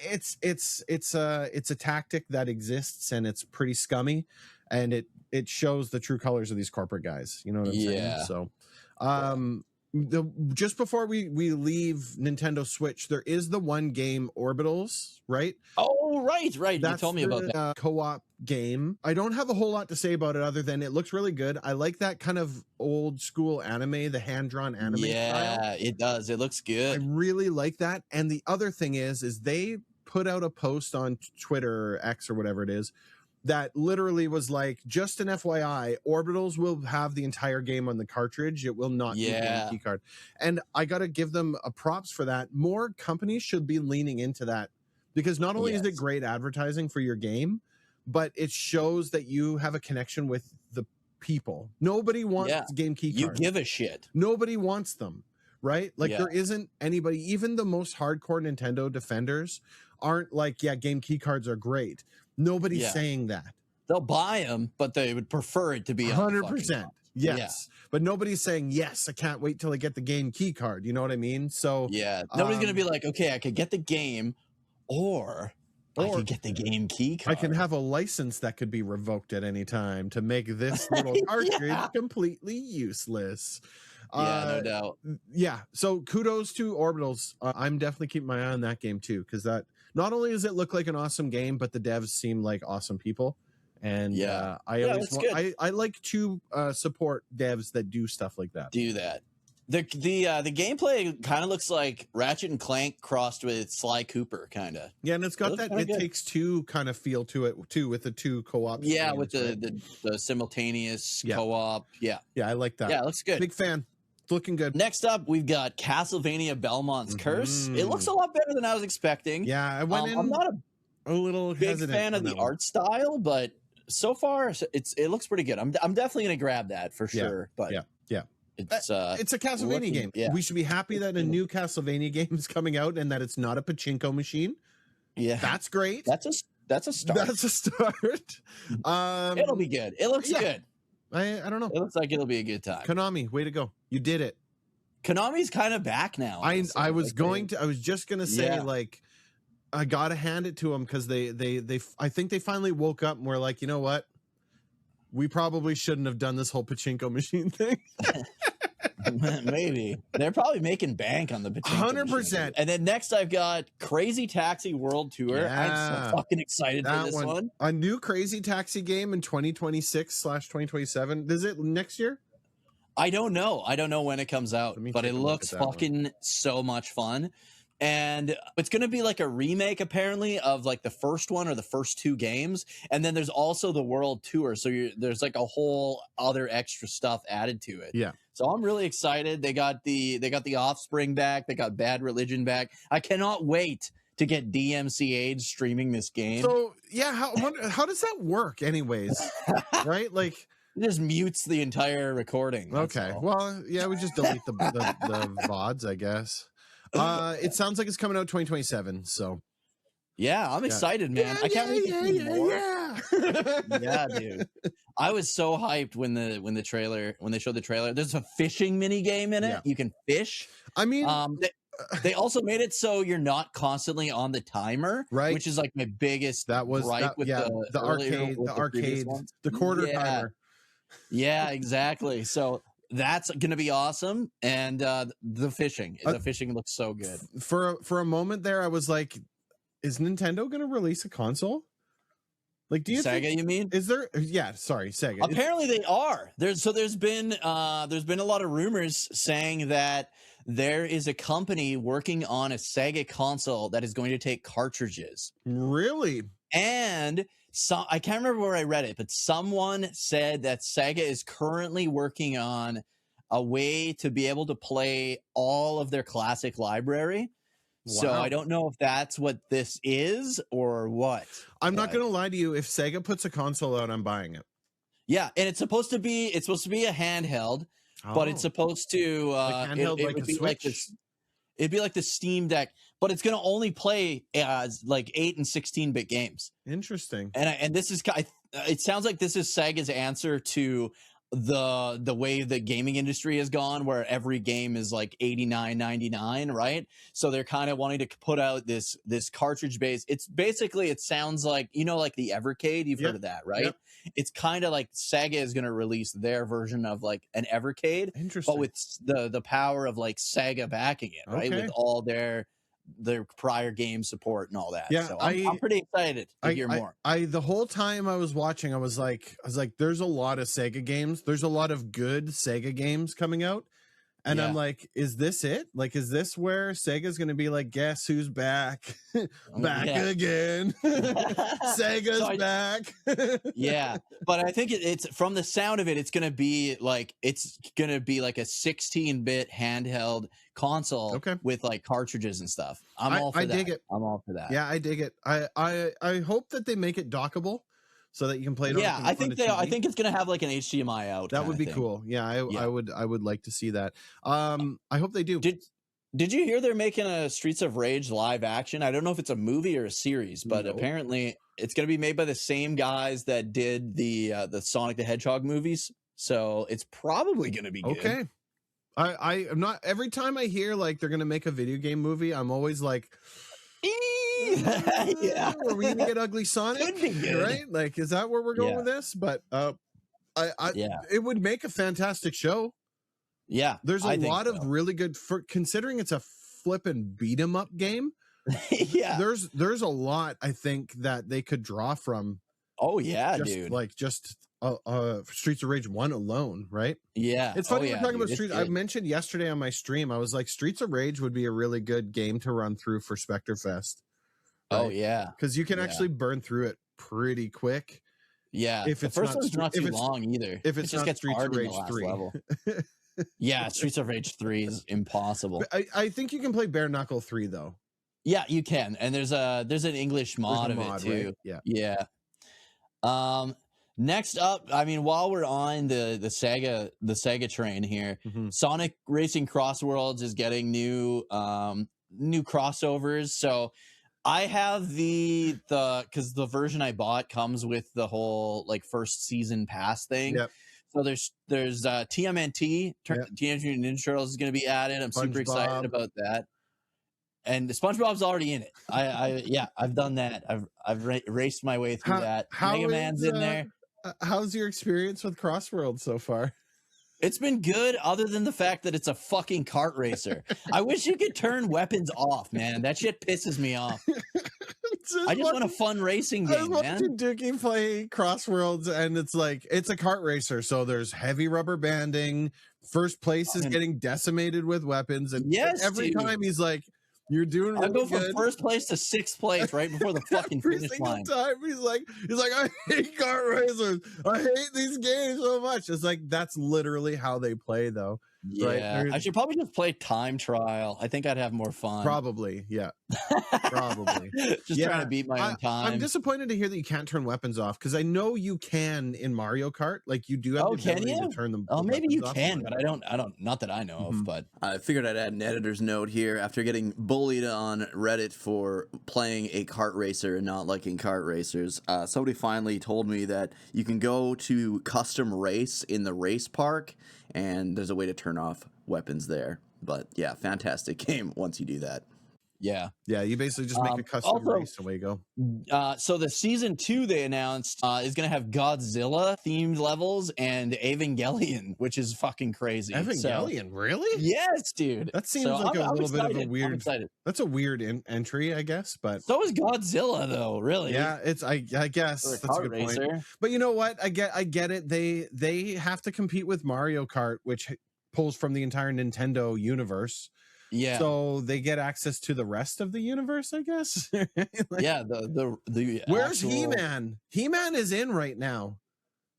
it's a tactic that exists, and it's pretty scummy, and it shows the true colors of these corporate guys. You know what I'm saying? So, just before we leave Nintendo Switch, there is the one game Orbitals, right? Oh, right. That's you told me about that co-op game. I don't have a whole lot to say about it other than it looks really good. I like that kind of old school anime, the hand-drawn anime style. Yeah, it does. It looks good. I really like that. And the other thing is they put out a post on Twitter or X or whatever it is that literally was like, just an FYI, Orbitals will have the entire game on the cartridge. It will not be a key card. And I got to give them a props for that. More companies should be leaning into that, because not only is it great advertising for your game, but it shows that you have a connection with the people. Nobody wants game key cards. You give a shit. Nobody wants them, right? Like there isn't anybody, even the most hardcore Nintendo defenders aren't like, game key cards are great. Nobody's saying that. They'll buy them, but they would prefer it to be 100%. Yes. But nobody's saying, yes, I can't wait till I get the game key card. You know what I mean? So nobody's going to be like, okay, I could get the game or I could get the game key card. I can have a license that could be revoked at any time to make this little cartridge completely useless. No doubt. Yeah. So kudos to Orbitals. I'm definitely keeping my eye on that game too, because that not only does it look like an awesome game, but the devs seem like awesome people. And I like to support devs that do stuff like that. Do that. The gameplay kind of looks like Ratchet and Clank crossed with Sly Cooper, kind of. Yeah, and it's got that It Takes Two kind of feel to it too, with the two co-op. Yeah, with the simultaneous co-op. Yeah, I like that. Yeah, it looks good. Big fan. It's looking good. Next up, we've got Castlevania Belmont's Curse. It looks a lot better than I was expecting. Yeah, I went in. I'm not a little big fan of the art style, but so far it looks pretty good. I'm definitely gonna grab that for sure. But it's a Castlevania game. Yeah. We should be happy that a new Castlevania game is coming out and that it's not a pachinko machine. Yeah, that's great. That's a start. That's a start. It'll be good. It looks good. I don't know. It looks like it'll be a good time. Konami, way to go! You did it. Konami's kind of back now. I was just gonna say like, I gotta hand it to them because they I think they finally woke up and were like, you know what? We probably shouldn't have done this whole pachinko machine thing. Maybe they're probably making bank on the pachinko 100%. And then next I've got Crazy Taxi World Tour. I'm so fucking excited for this one. A new Crazy Taxi game in 2026/2027. Is it next year? I don't know. I don't know when it comes out, but it looks fucking so much fun. And it's going to be like a remake, apparently, of like the first one or the first two games. And then there's also the world tour. So there's like a whole other extra stuff added to it. Yeah. So I'm really excited. They got the Offspring back. They got Bad Religion back. I cannot wait to get DMCA streaming this game. So yeah, how does that work anyways? Right? Like, It just mutes the entire recording. Okay. Well, yeah, we just delete the VODs, I guess. It sounds like it's coming out 2027. So. Yeah, I'm excited, man. I can't wait to see more. Yeah, dude. I was so hyped when they showed the trailer. There's a fishing mini game in it. Yeah. You can fish. I mean, they also made it so you're not constantly on the timer, right? Which is like my biggest gripe with the arcade, the quarter timer. Yeah, exactly. So that's gonna be awesome, and the fishing looks so good. For a moment there, I was like, is Nintendo gonna release a console? Like, do you Sega? think, you mean? Is there? Yeah, sorry, Sega. Apparently, they are. There's been a lot of rumors saying that there is a company working on a Sega console that is going to take cartridges. Really? And I can't remember where I read it, but someone said that Sega is currently working on a way to be able to play all of their classic library. Wow. So I don't know if that's what this is or what. I'm not going to lie to you. If Sega puts a console out, I'm buying it. Yeah, and it's supposed to be a handheld, but it's supposed to like handheld like a Switch. It'd be like the Steam Deck, but it's going to only play like 8 and 16-bit games. Interesting. And this is it sounds like this is Sega's answer to the way the gaming industry has gone, where every game is like $89.99, right? So they're kind of wanting to put out this cartridge base. It's basically, it sounds like, like the Evercade. You've heard of that, right? Yep. It's kind of like Sega is going to release their version of like an Evercade, but with the power of like Sega backing it, right? With all their prior game support and all that. Yeah, so I'm pretty excited to hear more. The whole time I was watching, I was like, there's a lot of Sega games. There's a lot of good Sega games coming out. And I'm like, is this it? Like, is this where Sega's going to be like, guess who's back? Back again. Sega's back. Yeah. But I think it's from the sound of it, it's going to be like a 16-bit handheld console with like cartridges and stuff. I'm all for that. Dig it. I'm all for that. Yeah, I dig it. I hope that they make it dockable so that you can play it. Yeah, I think it's gonna have like an HDMI out. That would be cool. Yeah, I would like to see that. I hope they do. Did you hear they're making a Streets of Rage live action? I don't know if it's a movie or a series, but apparently it's gonna be made by the same guys that did the Sonic the Hedgehog movies. So it's probably gonna be good. Okay. I'm not, every time I hear like they're gonna make a video game movie, I'm always like, yeah, are we gonna get Ugly Sonic? Right? Like, is that where we're going with this? But it would make a fantastic show. Yeah, there's a lot of really good, considering it's a flippin' beat 'em up game. Yeah, there's a lot I think that they could draw from. Oh yeah, dude. Like just Streets of Rage 1 alone, right? Yeah. It's funny we're talking about Streets. I mentioned yesterday on my stream, I was like, Streets of Rage would be a really good game to run through for Spectre Fest. Right? Oh yeah. Because you can actually burn through it pretty quick. Yeah. If it's the first one's not too long either. If it's just not Streets of Rage 3. Level. Yeah, Streets of Rage 3 is impossible. I think you can play Bare Knuckle 3 though. Yeah, you can. And there's an English mod of it too. Right? Yeah. Next up, I mean, while we're on the Sega train here, Sonic Racing Crossworlds is getting new crossovers. So I have because the version I bought comes with the whole like first season pass thing. Yep. So there's TMNT, Teenage Mutant Ninja Turtles is going to be added. I'm super excited about that. And the SpongeBob's already in it. I've done that. I've raced my way through that. Mega Man's in there. How's your experience with Crossworlds so far? It's been good, other than the fact that it's a fucking kart racer. I wish you could turn weapons off, man. That shit pisses me off. I just want a fun racing game, man. I was watching Dukey play Crossworlds, and it's like, it's a kart racer, so there's heavy rubber banding. First place is getting decimated with weapens, and every time he's like, you're doing really good. I'll go from first place to sixth place right before the fucking finish line. Time he's like, I hate kart racers. I hate these games so much. It's like, that's literally how they play, though. Yeah, right? I should probably just play Time Trial. I think I'd have more fun. Probably, yeah. Probably. Just trying to beat my own time. I'm disappointed to hear that you can't turn weapons off, because I know you can in Mario Kart. Like, you do have the ability to turn them. Oh, maybe you can, but I don't. Not that I know of. But I figured I'd add an editor's note here after getting bullied on Reddit for playing a kart racer and not liking kart racers. Somebody finally told me that you can go to custom race in the race park, and there's a way to turn off weapons there. But yeah, fantastic game once you do that. yeah. You basically just make a custom race, away you go. So the season 2 they announced is going to have Godzilla themed levels and Evangelion, which is fucking crazy. Evangelion, really? Yes, dude. That seems like a little bit of a weird. That's a weird entry, I guess. But so is Godzilla, though. Really? Yeah, it's. I guess that's a good point. But you know what? I get it. They have to compete with Mario Kart, which pulls from the entire Nintendo universe. Yeah. So they get access to the rest of the universe, I guess. Yeah. The where's He-Man? He-Man is in right now.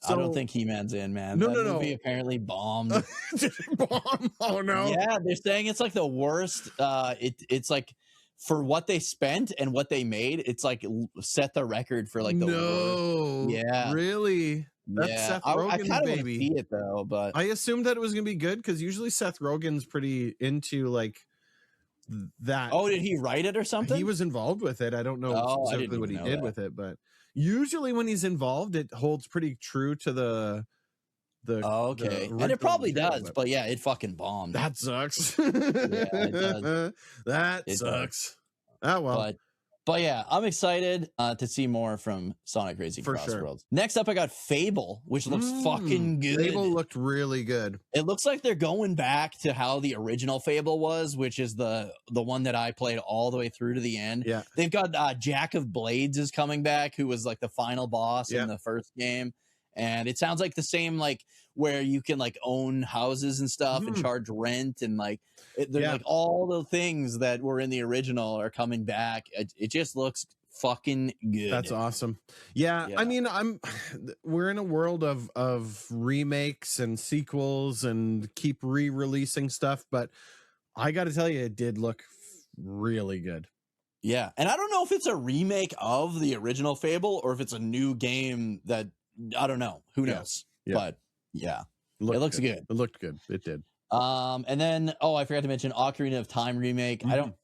So, I don't think He-Man's in, man. No. Movie apparently bombed. Did it bomb? Oh no. Yeah, they're saying it's like the worst. It's like, for what they spent and what they made, it's like set the record for like the worst. Yeah. Really? That's Seth Rogen, I kind of baby. see it though, but I assumed that it was gonna be good, because usually Seth Rogen's pretty into like that. Oh, did he write it or something? He was involved with it. I don't know specifically what he did with it, but usually when he's involved, it holds pretty true to the okay. And it probably does, but yeah, it fucking bombed. That sucks. Yeah, it does. That sucks. Oh well. But yeah, I'm excited to see more from Sonic Racing Crossworlds. Sure. Next up, I got Fable, which looks fucking good. Fable looked really good. It looks like they're going back to how the original Fable was, which is the one that I played all the way through to the end. Yeah. They've got Jack of Blades is coming back, who was like the final boss in the first game. And it sounds like the same, like where you can like own houses and stuff and charge rent, and like like all the things that were in the original are coming back. It just looks fucking good. That's awesome. Yeah. I mean, we're in a world of remakes and sequels and keep re-releasing stuff, but I got to tell you, it did look really good. Yeah, and I don't know if it's a remake of the original Fable or if it's a new game that. I don't know. Who knows? Yeah. But yeah, it looks good. It looked good. It did. And then I forgot to mention Ocarina of Time remake. I don't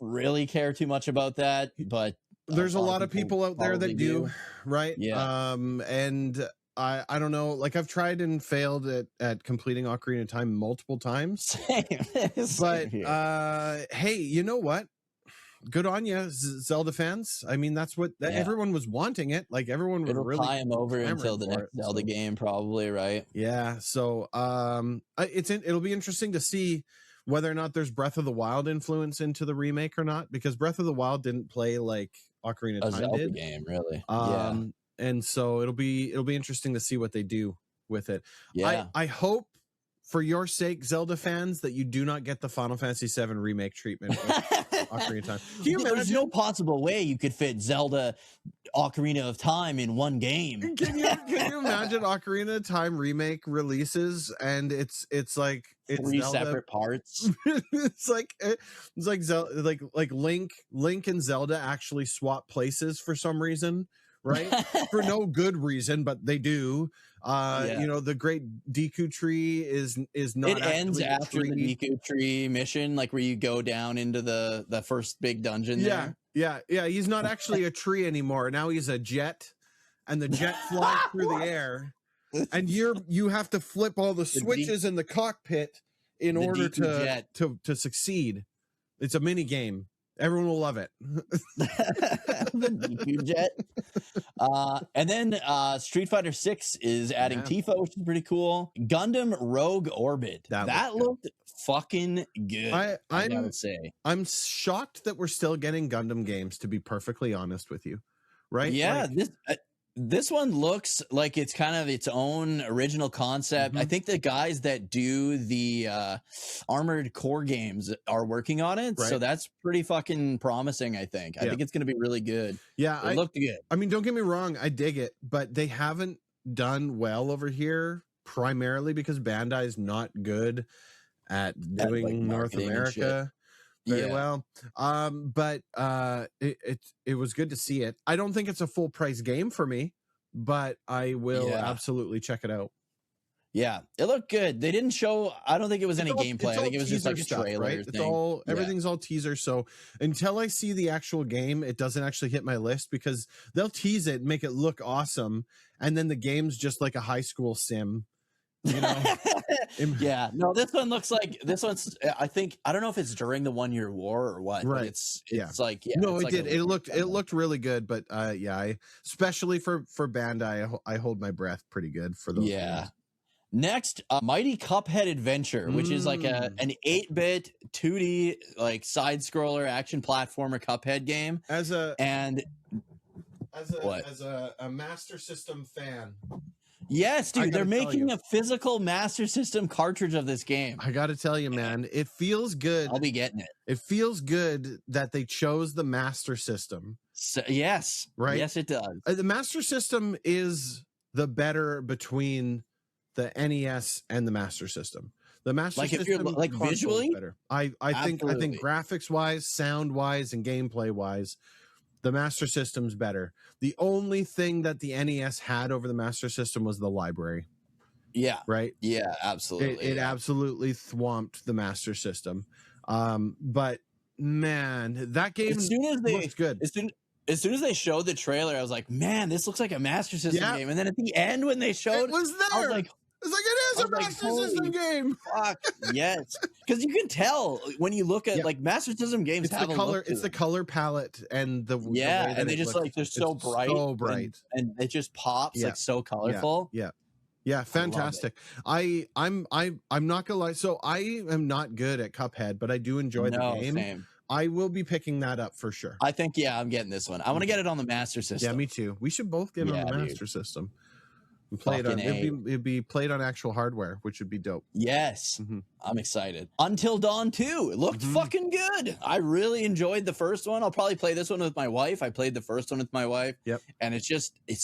really care too much about that, but there's a lot of people out there that do, right? Yeah. And I don't know. Like, I've tried and failed at completing Ocarina of Time multiple times. But hey, you know what? Good on you, Zelda fans. I mean, that's what everyone was wanting it. Like, everyone was really tie him over until the next Zelda game, probably, right? Yeah. So, it'll be interesting to see whether or not there's Breath of the Wild influence into the remake or not, because Breath of the Wild didn't play like Ocarina of Time Zelda did. Game, really. And so it'll be interesting to see what they do with it. Yeah. I hope, for your sake, Zelda fans, that you do not get the Final Fantasy VII remake treatment. Ocarina of Time. There's no possible way you could fit Zelda Ocarina of Time in one game. Can you imagine Ocarina of Time remake releases and it's like three Zelda, separate parts? it's like Zelda, like Link and Zelda actually swap places for some reason, right? For no good reason, but they do. You know, the Great Deku Tree is not. It ends after the Deku Tree mission, like where you go down into the first big dungeon. Yeah. He's not actually a tree anymore. Now he's a jet, and the jet flies through the air, and you have to flip all the switches in the cockpit in order to succeed. It's a mini game. Everyone will love it. The Deku Jet. And then Street Fighter 6 is adding Tifa, which is pretty cool. Gundam Rogue Orbit. That looked fucking good. I gotta say. I'm shocked that we're still getting Gundam games, to be perfectly honest with you. Right? Yeah, this one looks like it's kind of its own original concept. I think the guys that do the Armored Core games are working on it. Right. So that's pretty fucking promising, I think. I think it's going to be really good. Yeah. It looked good. I mean, don't get me wrong. I dig it. But they haven't done well over here, primarily because Bandai's not good at doing like North America. Very well. But it was good to see it. I don't think it's a full price game for me, but I will absolutely check it out. Yeah, it looked good. They didn't show. I don't think it was any gameplay. I think it was just like a stuff, trailer. right? It's all everything's all teaser. So until I see the actual game, it doesn't actually hit my list because they'll tease it and make it look awesome, and then the game's just like a high school sim. You know? Yeah. No, this one looks like I think I don't know if it's during the 1 year war or what. Right. But it's like no, it like did. It looked really good, but I especially for Bandai, I hold my breath pretty good for those. Games. Next, Mighty Cuphead Adventure, which is like an 8-bit 2D like side scroller action platformer Cuphead game. As a what? Master System fan. Yes, dude, they're making a physical Master System cartridge of this game. I got to tell you, man, it feels good. I'll be getting it. It feels good that they chose the Master System. So, yes, right. Yes, it does. The Master System is the better between the NES and the Master System. The Master System, if you're like visually better. I think graphics wise, sound wise, and gameplay wise, the Master System's better. The only thing that the NES had over the Master System was the library. Yeah. Right. Yeah. Absolutely. It absolutely thwomped the Master System. But man, that game looks good. As soon as they showed the trailer, I was like, man, this looks like a Master System game. And then at the end, when they showed, it was there. I was like, it is a Master System game. Fuck yes, because you can tell when you look at like Master System games. It's the color. It's the color palette and the and they just they're so bright, and it just pops like so colorful. Yeah, fantastic. I'm not gonna lie. So I am not good at Cuphead, but I do enjoy the game. Same. I will be picking that up for sure. I think I'm getting this one. I want to get it on the Master System. Yeah, me too. We should both get it on the Master System. And play it on. It'd be played on actual hardware, which would be dope. Yes, I'm excited. Until Dawn 2, it looked fucking good. I really enjoyed the first one. I'll probably play this one with my wife. I played the first one with my wife. Yep. And it's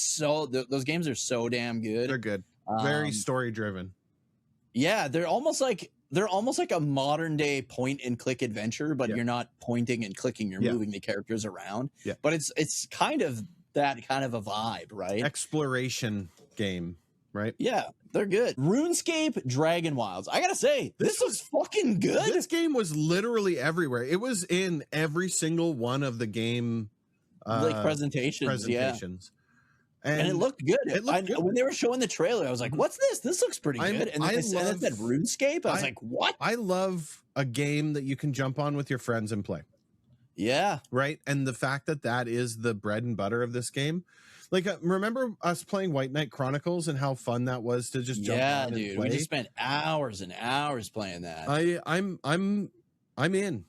so those games are so damn good. They're good. Very story driven. Yeah, they're almost like a modern day point and click adventure, but you're not pointing and clicking. You're moving the characters around. Yeah. But it's kind of that kind of a vibe, right? Exploration game, right? Yeah, they're good. RuneScape Dragon Wilds. I gotta say, this was fucking good. This game was literally everywhere. It was in every single one of the game presentations. Yeah. And it looked good. When they were showing the trailer, I was like, what's this? This looks pretty good. And then it said RuneScape. I was like, what? I love a game that you can jump on with your friends and play. Yeah. Right. And the fact that is the bread and butter of this game. Like, remember us playing White Knight Chronicles and how fun that was to just jump on and play? We just spent hours and hours playing that. I'm in.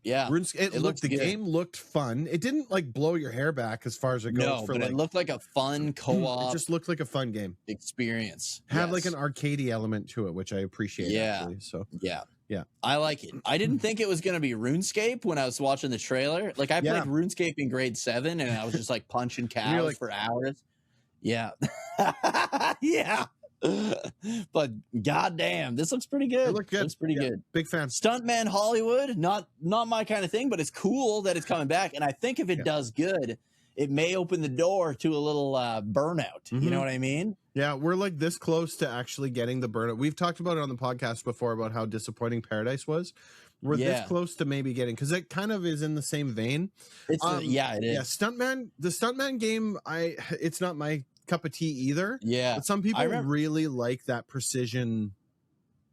Yeah, the game looked fun. It didn't like blow your hair back as far as it goes. But it looked like a fun co-op. It just looked like a fun game experience. Have like an arcadey element to it, which I appreciate. Actually, so yeah, I like it. I didn't think it was gonna be RuneScape when I was watching the trailer. Like I played RuneScape in grade 7, and I was just like punching cows for hours. Yeah, yeah. But goddamn, this looks pretty good. It looks pretty good. Big fan. Stuntman Hollywood, not my kind of thing, but it's cool that it's coming back. And I think if it does good, it may open the door to a little burnout. You know what I mean? Yeah, we're like this close to actually getting the burnout. We've talked about it on the podcast before about how disappointing Paradise was. We're this close to maybe getting, because it kind of is in the same vein. It is. Yeah, Stuntman. The Stuntman game, it's not my cup of tea either. Yeah, but some people really like that precision.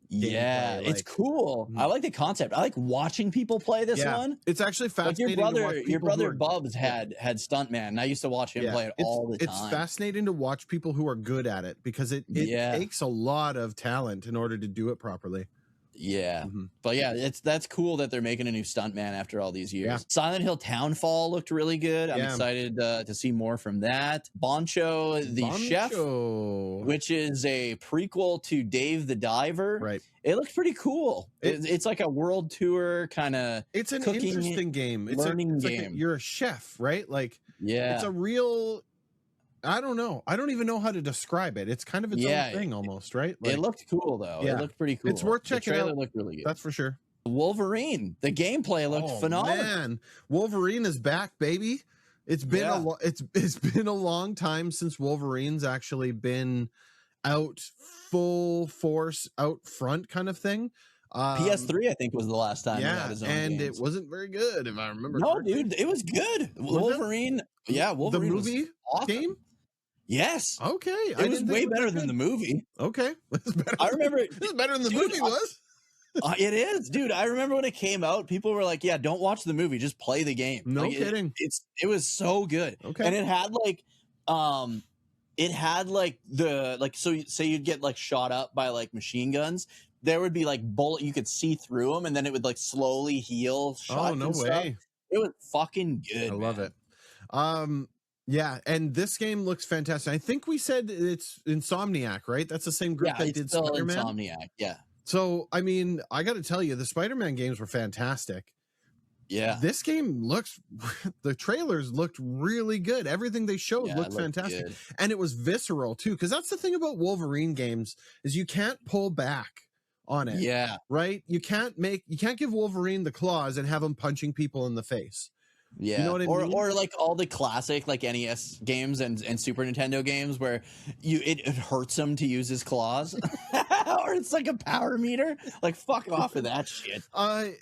Yeah, it's cool. I like the concept. I like watching people play this one. It's actually fascinating. Like your brother Bubs had Stuntman, and I used to watch him play it all the time. It's fascinating to watch people who are good at it, because it takes a lot of talent in order to do it properly. Yeah, but that's cool that they're making a new Stuntman after all these years. Silent Hill Townfall looked really good. I'm excited to see more from that. Boncho the Chef, which is a prequel to Dave the Diver. Right. It looks pretty cool. It's like a world tour kind of. It's an interesting game. It's learning game. Like you're a chef, right? Like it's a real. I don't know. I don't even know how to describe it. It's kind of its own thing almost, right? Like, it looked cool though. It looked pretty cool. It's worth checking out. Looked really good. That's for sure. Wolverine. The gameplay looked phenomenal. Man, Wolverine is back, baby. It's been it's been a long time since Wolverine's actually been out full force, out front kind of thing. PS3, I think, was the last time. Yeah, he had his own and games. it wasn't very good, if I remember. No, correctly. dude, it was good. Wolverine. Yeah, Wolverine. The movie was awesome. game. Yes. Okay, It was way better than the movie. Okay, I remember it's better than the movie was. It is, dude. I remember when it came out, people were like, "Yeah, don't watch the movie, just play the game." No kidding. It was so good. Okay, and it had so say you'd get like shot up by like machine guns. There would be like bullet, you could see through them, and then it would like slowly heal. Oh, no way! It was fucking good. I love it. Yeah, and this game looks fantastic. I think we said it's Insomniac, right? That's the same group that did Spider-Man. Insomniac, yeah. So, I mean, I got to tell you, the Spider-Man games were fantastic. Yeah. This game the trailers looked really good. Everything they showed looked fantastic. Good. And it was visceral too, because that's the thing about Wolverine games is you can't pull back on it. Yeah. Right? You can't give Wolverine the claws and have him punching people in the face. Yeah, you know what I mean? Or like all the classic like NES games and Super Nintendo games where it hurts him to use his claws, or it's like a power meter. Like fuck off of that shit. I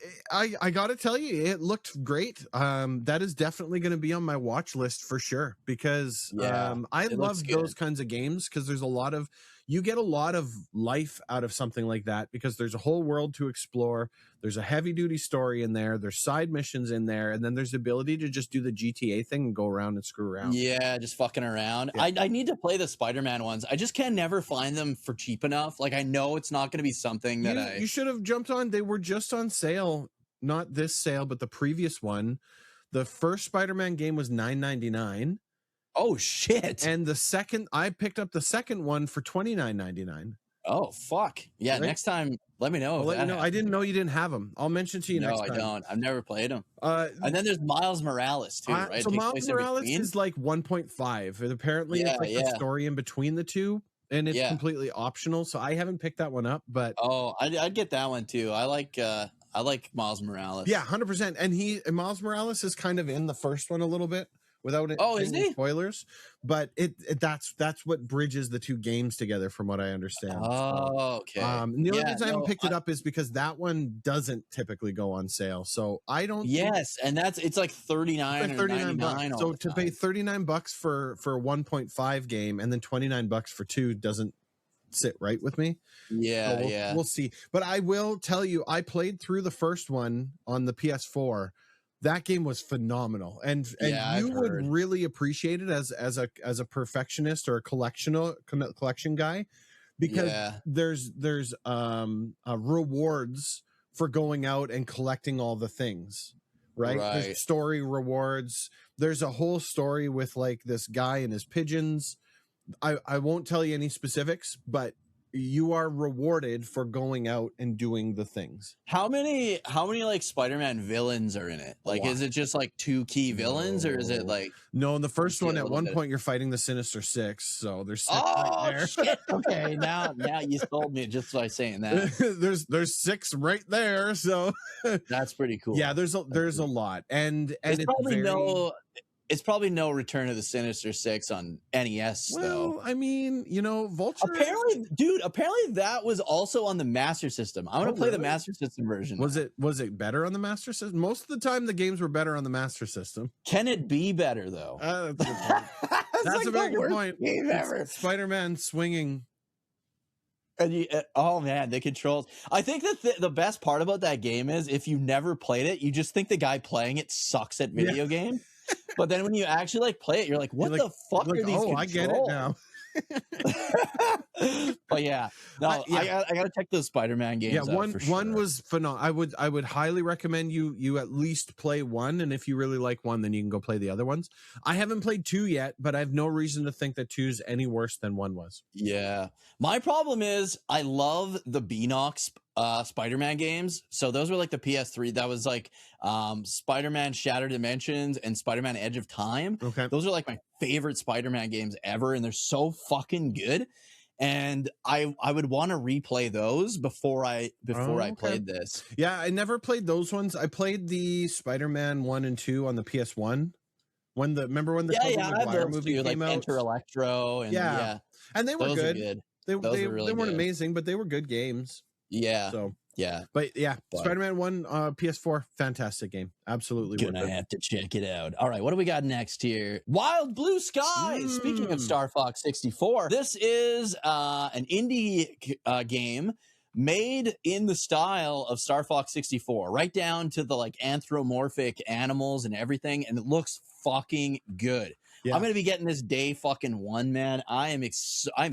gotta tell you, it looked great. That is definitely going to be on my watch list for sure because I love those kinds of games because you get a lot of life out of something like that because there's a whole world to explore. There's a heavy duty story in there. There's side missions in there. And then there's the ability to just do the GTA thing and go around and screw around. Yeah, just fucking around. Yeah. I need to play the Spider-Man ones. I just can never find them for cheap enough. Like I know it's not going to be something that you should have jumped on. They were just on sale. Not this sale, but the previous one. The first Spider-Man game was $9.99. Oh shit. And I picked up the second one for $29.99. Oh fuck. Yeah, right? Next time let me know. I'll let you know. I didn't know you didn't have them. I'll mention to you next time. No, I don't. I've never played them. And then there's Miles Morales too, right? So Miles Morales is like 1.5. And apparently it's like the story in between the two. And it's completely optional. So I haven't picked that one up, but I'd get that one too. I like Miles Morales. Yeah, 100%. And Miles Morales is kind of in the first one a little bit. Without any spoilers, but that's what bridges the two games together, from what I understand. Oh, okay. The only reason I haven't picked it up is because that one doesn't typically go on sale, so I don't. Yes, and it's like $39 or $99. So to pay $39 for a 1.5 game and then $29 for 2 doesn't sit right with me. Yeah, so we'll see. But I will tell you, I played through the first one on the PS4. That game was phenomenal, and you would really appreciate it as a perfectionist or a collection guy, because there's rewards for going out and collecting all the things, right? There's story rewards. There's a whole story with like this guy and his pigeons. I won't tell you any specifics, but you are rewarded for going out and doing the things. How many like Spider-Man villains are in it? Like, is it just like 2 key villains, or is it like? No, in the first one, at one point, you're fighting the Sinister Six, so there's 6 right there. Shit. Okay, now you sold me just by saying that. there's 6 right there, so that's pretty cool. Yeah, there's a lot, and it's probably it's probably no Return of the Sinister Six on NES, though. Well, I mean, Vulture. Apparently that was also on the Master System. I want to play the Master System version. Was it better on the Master System? Most of the time, the games were better on the Master System. Can it be better though? That's a good point. That's a very good point. Spider-Man swinging. And oh man, the controls. I think that the best part about that game is if you never played it, you just think the guy playing it sucks at video game. But then when you actually like play it, you're like, what the fuck are these controls? I get it now. But I gotta check those Spider-Man games. Yeah, one was phenomenal. I would highly recommend you at least play one, and if you really like one, then you can go play the other ones. I haven't played 2 yet, but I have no reason to think that 2's any worse than 1 was. Yeah, my problem is I love the Beanox Spider-Man games. So those were like the PS3. That was like Spider-Man Shattered Dimensions and Spider-Man Edge of Time. Okay, those are like my favorite Spider-Man games ever, and they're so fucking good. and I would want to replay those before I Okay. played this. Yeah, I never played those ones. I played the Spider-Man 1 and 2 on the PS1. Remember when the Tobey Maguire movie came like out? Enter Electro and Yeah. And they were those good. are good. They Those were really they weren't good. amazing, but they were good games. Yeah. So, yeah. but yeah, But- Spider-Man 1 PS4, fantastic game. Absolutely worth Gonna it. have to check it out. All right, what do we got next here? Wild Blue Skies. Speaking of Star Fox 64, this is an indie game made in the style of Star Fox 64, right down to the like anthropomorphic animals and everything, and it looks fucking good. Yeah. I'm gonna be getting this day fucking one, man. I'm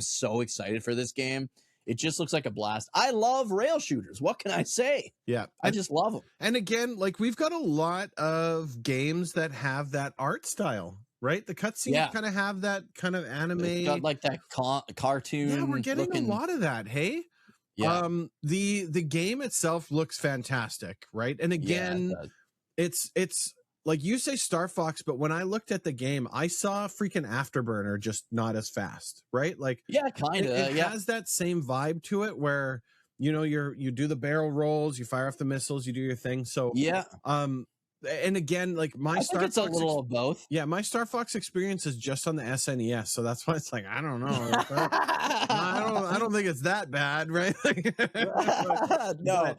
so excited for this game. It just looks like a blast. I love rail shooters. What can I say? Yeah. I just love them. And again, like we've got a lot of games that have that art style, right? The cutscenes kind of have that kind of anime. It's got like that cartoon. Yeah, we're getting a lot of that. Hey, yeah. The game itself looks fantastic, right? And again, it's like you say Star Fox, but when I looked at the game, I saw freaking Afterburner, just not as fast, right? Like, yeah, kind of. It has that same vibe to it where you know you do the barrel rolls, you fire off the missiles, you do your thing. So yeah. And again, like my Star Fox, a little of both. Yeah, my Star Fox experience is just on the SNES, so that's why it's like I don't know. I don't think it's that bad, right? No,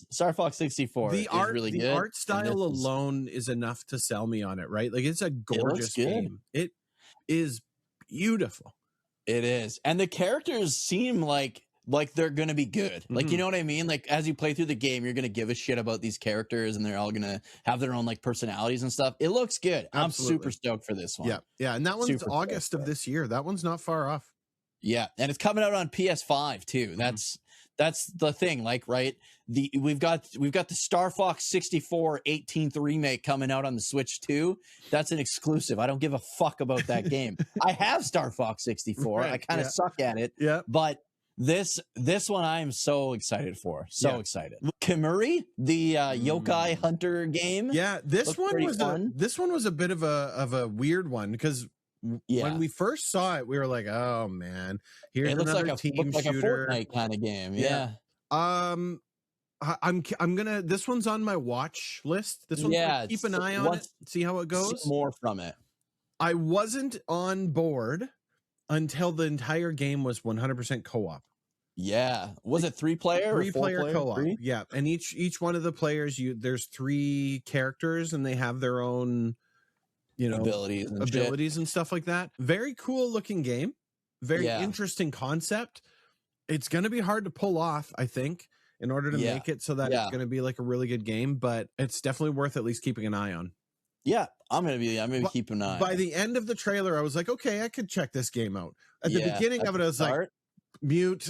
Star Fox 64. The art, really the good. art style alone is enough to sell me on it, right? Like it's a gorgeous game. It is beautiful. It is, and the characters seem like they're gonna be good. Like, you know what I mean? Like as you play through the game, you're gonna give a shit about these characters, and they're all gonna have their own like personalities and stuff. It looks good. Absolutely. I'm super stoked for this one. Yeah, and that one's August of this year. That one's not far off. Yeah, and it's coming out on PS5 too. That's the thing. Like, right? We've got the Star Fox 64 18th remake coming out on the Switch too. That's an exclusive. I don't give a fuck about that game. I have Star Fox 64. Right, I kind of suck at it. Yeah, but this one I am so excited for. Excited. Kemuri, the yokai hunter game. Yeah, this one was a bit of a weird one because when we first saw it, we were like, "Oh man, here's another team shooter, a Fortnite kind of game." Yeah. I'm gonna. This one's on my watch list. This one, keep an eye on it, see how it goes. See more from it. I wasn't on board until the entire game was 100% co-op. Yeah, was it 3-player? 3-player co-op. Yeah, and each one of the players, there's 3 characters, and they have their own, abilities and stuff like that. Very cool looking game. Very interesting concept. It's going to be hard to pull off, I think, in order to make it so that it's going to be like a really good game, but it's definitely worth at least keeping an eye on. Yeah, I'm gonna be keeping an eye. By the end of the trailer, I was like, okay, I could check this game out. At the beginning of it, I was like, mute.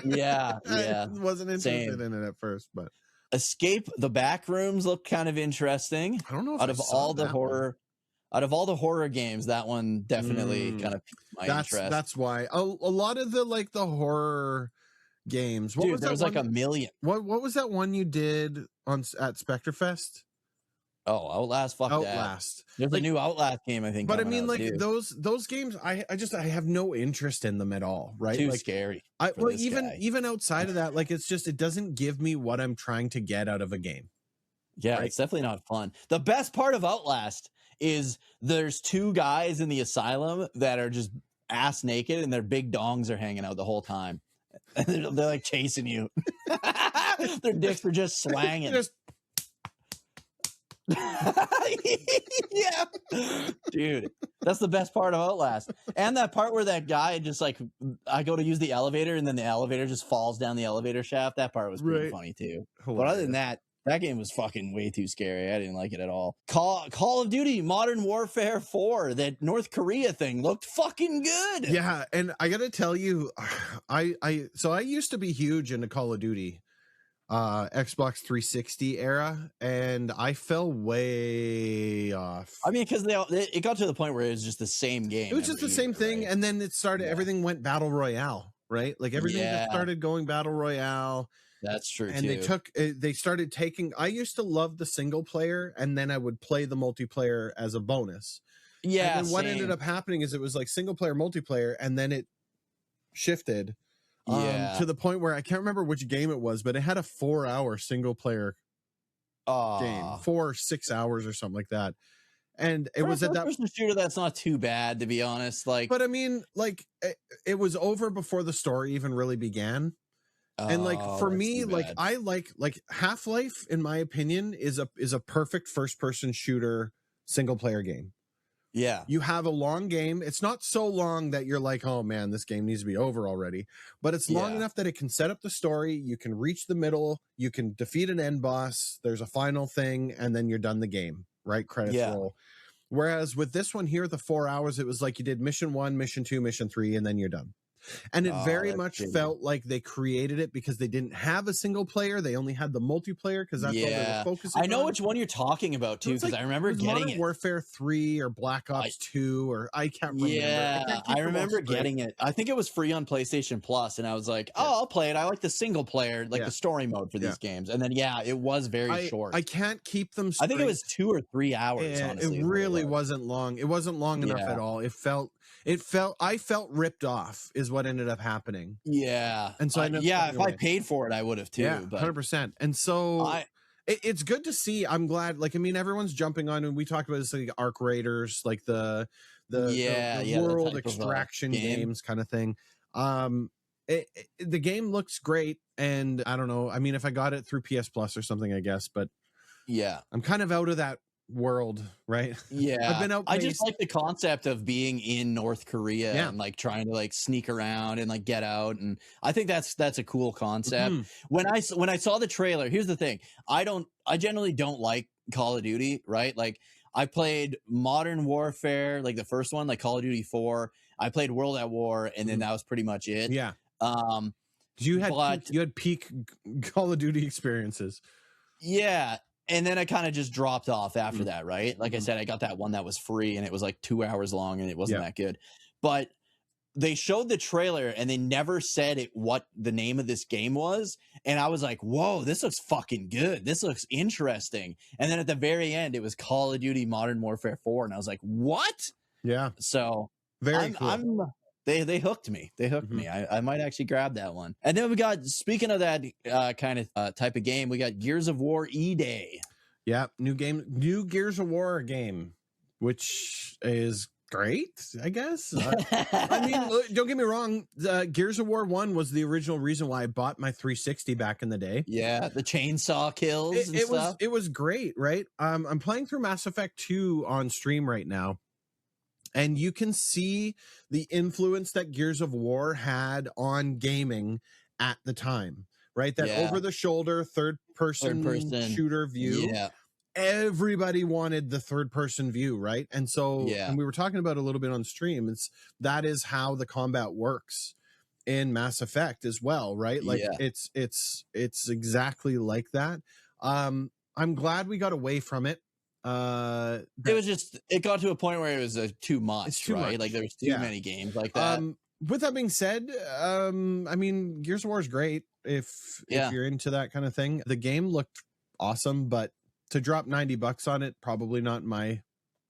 Yeah. I wasn't interested in it at first, but Escape the Backrooms looked kind of interesting. I don't know if out of all the horror games, that one definitely kind of piqued my interest. That's why a lot of the horror games. There was like a million. What was that one you did at Spectrefest? Oh, Outlast. Fuck Outlast. There's a new Outlast game, I think. But I mean, like those games, I have no interest in them at all. Right? Too scary. Even outside of that, like it doesn't give me what I'm trying to get out of a game. Yeah, right? It's definitely not fun. The best part of Outlast is there's 2 guys in the asylum that are just ass naked, and their big dongs are hanging out the whole time. They're like chasing you. Their dicks are just swanging. Yeah, dude, that's the best part of Outlast. And that part where that guy just like, I go to use the elevator and then the elevator just falls down the elevator shaft. That part was pretty funny too. Hilarious. But other than that game was fucking way too scary. I didn't like it at all. Call of Duty Modern Warfare 4, that North Korea thing looked fucking good. Yeah, and I gotta tell you, I used to be huge into Call of Duty. Xbox 360 era, and I fell way off. I mean, because it got to the point where it was just the same game. It was just the same thing, right? And then it started. Yeah. Everything went battle royale, right? Like everything just started going battle royale. That's true. And they started taking. I used to love the single player, and then I would play the multiplayer as a bonus. Yeah. And then what ended up happening is it was like single player, multiplayer, and then shifted Yeah. to the point where I can't remember which game it was, but it had a 4-hour single player game, 4 or 6 hours or something like that. And it was at that first-person shooter. That's not too bad, to be honest. Like, but I mean, like it was over before the story even really began. And like for me, like I like Half-Life, in my opinion, is a perfect first-person shooter single player game. Yeah. You have a long game. It's not so long that you're like, oh man, this game needs to be over already. But it's long enough that it can set up the story. You can reach the middle. You can defeat an end boss. There's a final thing, and then you're done the game, right? Credits roll. Whereas with this one here, the 4 hours, it was like you did mission 1, mission 2, mission 3, and then you're done. And it very much felt like they created it because they didn't have a single player. They only had the multiplayer because that's all they were focusing on. I know which one you're talking about too, because I remember getting Modern Warfare 3 or Black Ops 2 or I can't remember. Yeah, I remember getting it. I think it was free on PlayStation Plus, and I was like, oh, I'll play it. I like the single player, like the story mode for these games. And then it was very short. I can't keep them straight. I think it was 2 or 3 hours, honestly. It really wasn't long. It wasn't long enough at all. I felt ripped off is what ended up happening. Yeah. And so if I paid for it, I would have too. Yeah, 100%. And so it's good to see. I'm glad. Like, I mean, everyone's jumping on, and we talked about this, like Arc Raiders, like the world extraction games kind of thing. The game looks great, and I don't know. I mean, if I got it through PS Plus or something, I guess, but I'm kind of out of that world, right? I've been I just like the concept of being in North Korea and like trying to like sneak around and like get out, and I think that's a cool concept. When I saw the trailer, here's the thing: I generally don't like Call of Duty, right? Like I played Modern Warfare, like the first one, like Call of Duty 4. I played World at War, and then that was pretty much it. You had peak Call of Duty experiences. And then I kind of just dropped off after that, right? Like I said, I got that one that was free, and it was like 2 hours long, and it wasn't that good. But they showed the trailer, and they never said what the name of this game was. And I was like, whoa, this looks fucking good. This looks interesting. And then at the very end, it was Call of Duty Modern Warfare 4. And I was like, what? Yeah. So very cool. They hooked me. They hooked me. I might actually grab that one. And then we got, speaking of that kind of type of game, we got Gears of War E-Day. Yeah, new Gears of War game, which is great, I guess. I mean, don't get me wrong. Gears of War 1 was the original reason why I bought my 360 back in the day. Yeah, the chainsaw kills and stuff. It was great, right? I'm playing through Mass Effect 2 on stream right now. And you can see the influence that Gears of War had on gaming at the time, right? That over-the-shoulder third-person shooter view. Yeah. Everybody wanted the third-person view, right? And so, and we were talking about it a little bit on stream. That is how the combat works in Mass Effect as well, right? Like it's exactly like that. I'm glad we got away from it. It got to a point where it was too much, right? Like there was too many games like that. With that being said, I mean, Gears of War is great if you're into that kind of thing. The game looked awesome, but to drop $90 on it, probably not my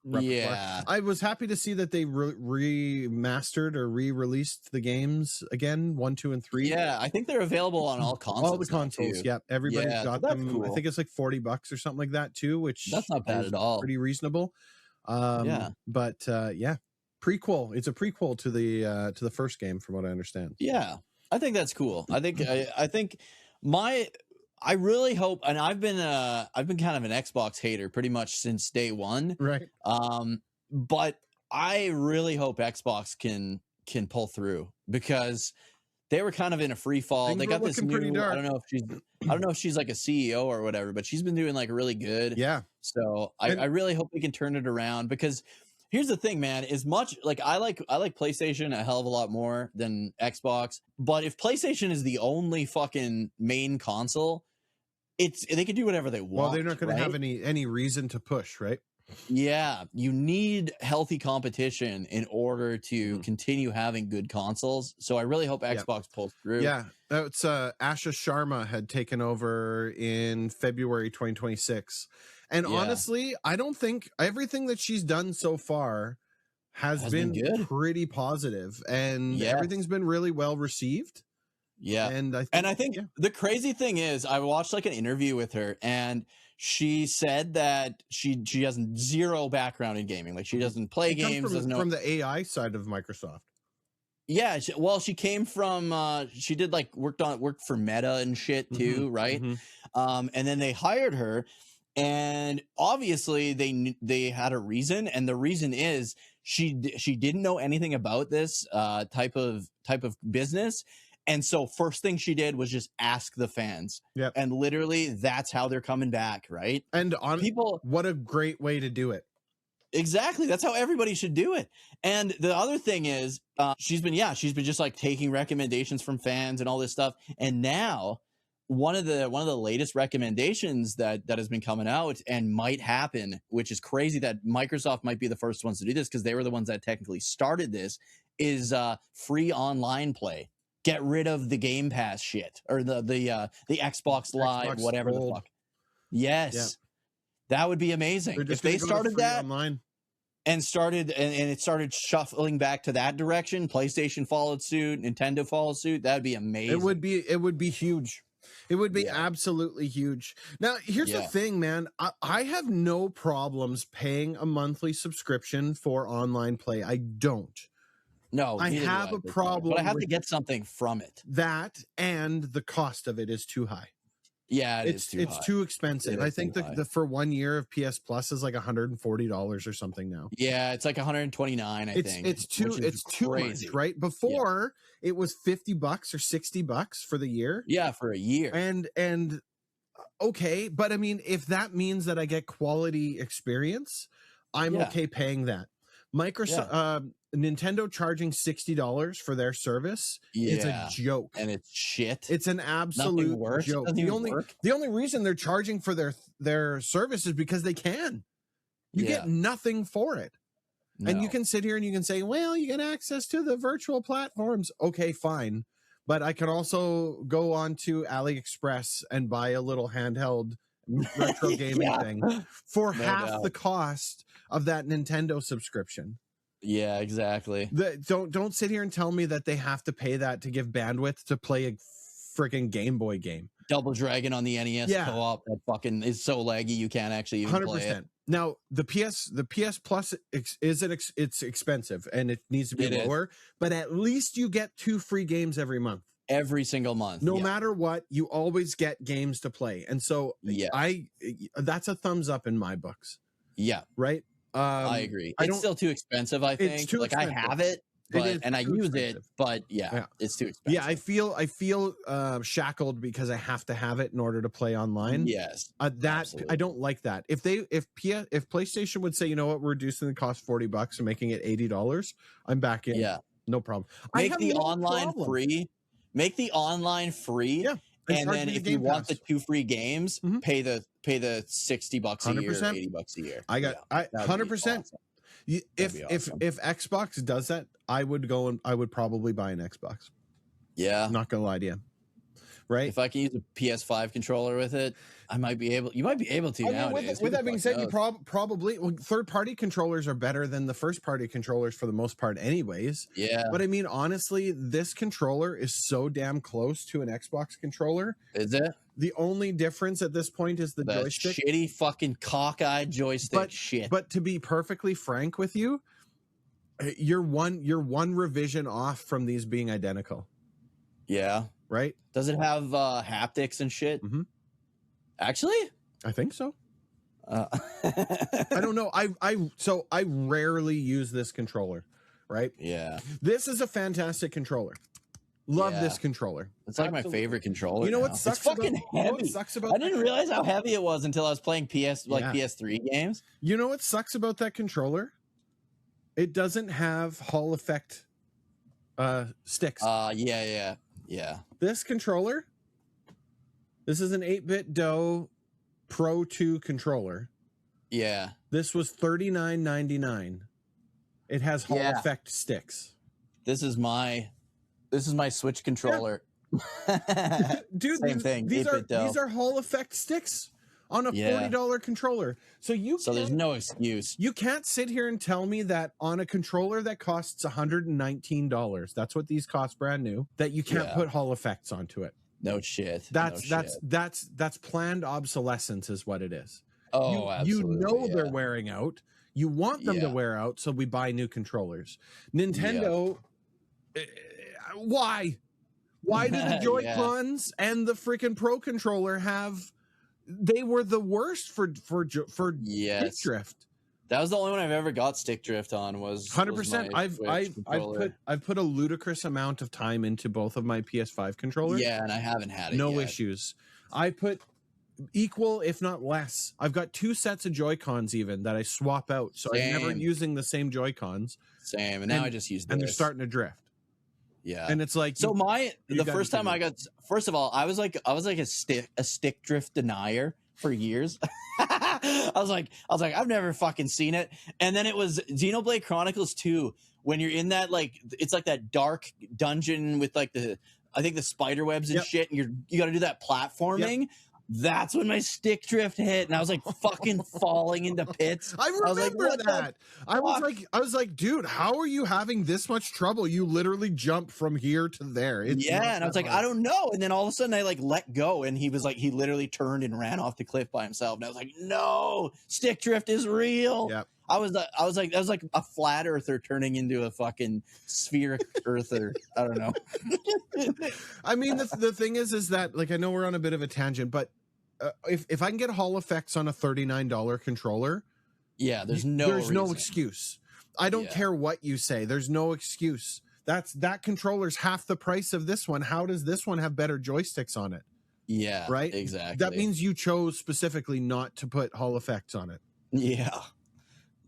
repertoire. I was happy to see that they remastered or re-released the games again, 1, 2, and 3. Yeah, I think they're available on all consoles. All the consoles, everybody's got them. Cool. I think it's like $40 or something like that too, which that's not bad at all. Pretty reasonable. But prequel. It's a prequel to the first game, from what I understand. Yeah, I think that's cool. I think I really hope, and I've been kind of an Xbox hater pretty much since day one, right? But I really hope Xbox can pull through, because they were kind of in a free fall. They got this new. I don't know if she's like a CEO or whatever, but she's been doing like really good. Yeah. So I really hope we can turn it around, because here's the thing, man, as much like I like PlayStation a hell of a lot more than Xbox, but if PlayStation is the only fucking main console, they can do whatever they want. Well, they're not going to have any reason to push, right? Yeah, you need healthy competition in order to continue having good consoles. So I really hope Xbox pulls through. Yeah, that's Asha Sharma had taken over in February 2026. And honestly, I don't think everything that she's done so far has been good. pretty positive, and everything's been really well received. Yeah. And I think the crazy thing is I watched like an interview with her, and she said that she has zero background in gaming. Like she doesn't play games. From the AI side of Microsoft. Yeah, she came from she did like worked for Meta and shit too, right? And then they hired her, and obviously they had a reason, and the reason is she didn't know anything about this type of business. And so first thing she did was just ask the fans. Yep. And literally that's how they're coming back, right? And what a great way to do it. Exactly. That's how everybody should do it. And the other thing is she's been just like taking recommendations from fans and all this stuff. And now one of the latest recommendations that has been coming out and might happen, which is crazy that Microsoft might be the first ones to do this because they were the ones that technically started this, is free online play. Get rid of the Game Pass shit or the Xbox Live, Xbox whatever Gold. the fuck. Yes. Yeah. That would be amazing. If they started that online and it started shuffling back to that direction, PlayStation followed suit, Nintendo followed suit, that'd be amazing. It would be huge. It would be absolutely huge. Now, here's the thing, man. I have no problems paying a monthly subscription for online play. I don't. No, I have a problem. But I have to get something from it. That and the cost of it is too high. Yeah, it's too expensive. I think the for 1 year of PS Plus is like $140 or something now. Yeah, it's like $129. I think it's too much, right? Before it was $50 or $60 for the year. Yeah, for a year. And okay, but I mean, if that means that I get quality experience, I'm okay paying that. Microsoft, Nintendo charging $60 for their service is a joke, and it's shit. It's an absolute joke. The only reason they're charging for their service is because they can. You get nothing for it. No. And you can sit here and you can say, well, you get access to the virtual platforms. Okay, fine. But I can also go on to AliExpress and buy a little handheld retro gaming thing for half the cost of that Nintendo subscription. Yeah, exactly. Don't sit here and tell me that they have to pay that to give bandwidth to play a freaking Game Boy game. Double Dragon on the NES co-op that fucking is so laggy you can't actually even 100%. Play it. Now the PS Plus it's expensive and it needs to be lower, but at least you get 2 free games every month. Every single month. No matter what, you always get games to play. And so that's a thumbs up in my books. Yeah. Right? I agree. It's still too expensive, I think. It's too expensive. I have it, and I use it, but it's too expensive. Yeah, I feel shackled because I have to have it in order to play online. Yes. Absolutely. I don't like that. If PlayStation would say, you know what, we're reducing the cost $40 and making it $80, I'm back in. Yeah. No problem. Make the online free. Make the online free. Yeah. And then if you want the 2 free games, pay the $60 a year, or $80 a year. I 100%. Awesome. If Xbox does that, I would probably buy an Xbox. Yeah. I'm not gonna lie to you. Right? If I can use a PS5 controller with it, you might be able to nowadays. With that being said, you probably third-party controllers are better than the first-party controllers for the most part anyways. Yeah. But I mean, honestly, this controller is so damn close to an Xbox controller. Is it? The only difference at this point is the joystick. Shitty fucking cockeyed joystick shit. But to be perfectly frank with you, you're one revision off from these being identical. Yeah. Right? Does it have haptics and shit? Mm-hmm. Actually? I think so. I don't know. I rarely use this controller, right? Yeah. This is a fantastic controller. Love this controller. It's like my favorite controller. You know what sucks? It's fucking heavy. You know what sucks about I didn't realize how heavy it was until I was playing PS3 games. You know what sucks about that controller? It doesn't have Hall effect sticks. Yeah. This controller, this is an 8-bit DOE Pro 2 controller. Yeah. This was $39.99. It has Hall effect sticks. This is my Switch controller. Dude, same thing. These are Hall effect sticks on a $40 controller. So there's no excuse. You can't sit here and tell me that on a controller that costs $119, that's what these cost brand new, that you can't put Hall effects onto it. No shit. That's planned obsolescence is what it is. Oh, absolutely. You know they're wearing out. You want them to wear out, so we buy new controllers. Nintendo, why? Why do the Joy-Cons and the freaking Pro Controller they were the worst for stick drift. That was the only one I've ever got stick drift on. Was 100%. I've put a ludicrous amount of time into both of my PS5 controllers. Yeah, and I haven't had it. No issues. I put equal, if not less. I've got 2 sets of Joy-Cons even that I swap out, so I'm never using the same Joy-Cons. Same, and now I just use this. And they're starting to drift. Yeah, and it's like so. The first time I got, first of all, I was like a stick drift denier for years. I was like, I've never fucking seen it. And then it was Xenoblade Chronicles 2 when you're in that it's like that dark dungeon with like the spider webs and shit, and you got to do that platforming. That's when my stick drift hit, and I was like fucking falling into pits. I remember that. I was like, dude, how are you having this much trouble? You literally jump from here to there. And I was like, I don't know. And then all of a sudden, I let go, and he literally turned and ran off the cliff by himself. And I was like, no, stick drift is real. Yeah. I was like a flat earther turning into a fucking spheric earther. I don't know. I mean, the thing is that I know we're on a bit of a tangent, but if I can get Hall effects on a $39 controller, there's no excuse. I don't care what you say. There's no excuse. That controller's half the price of this one. How does this one have better joysticks on it? Yeah, right. Exactly. That means you chose specifically not to put Hall effects on it. Yeah.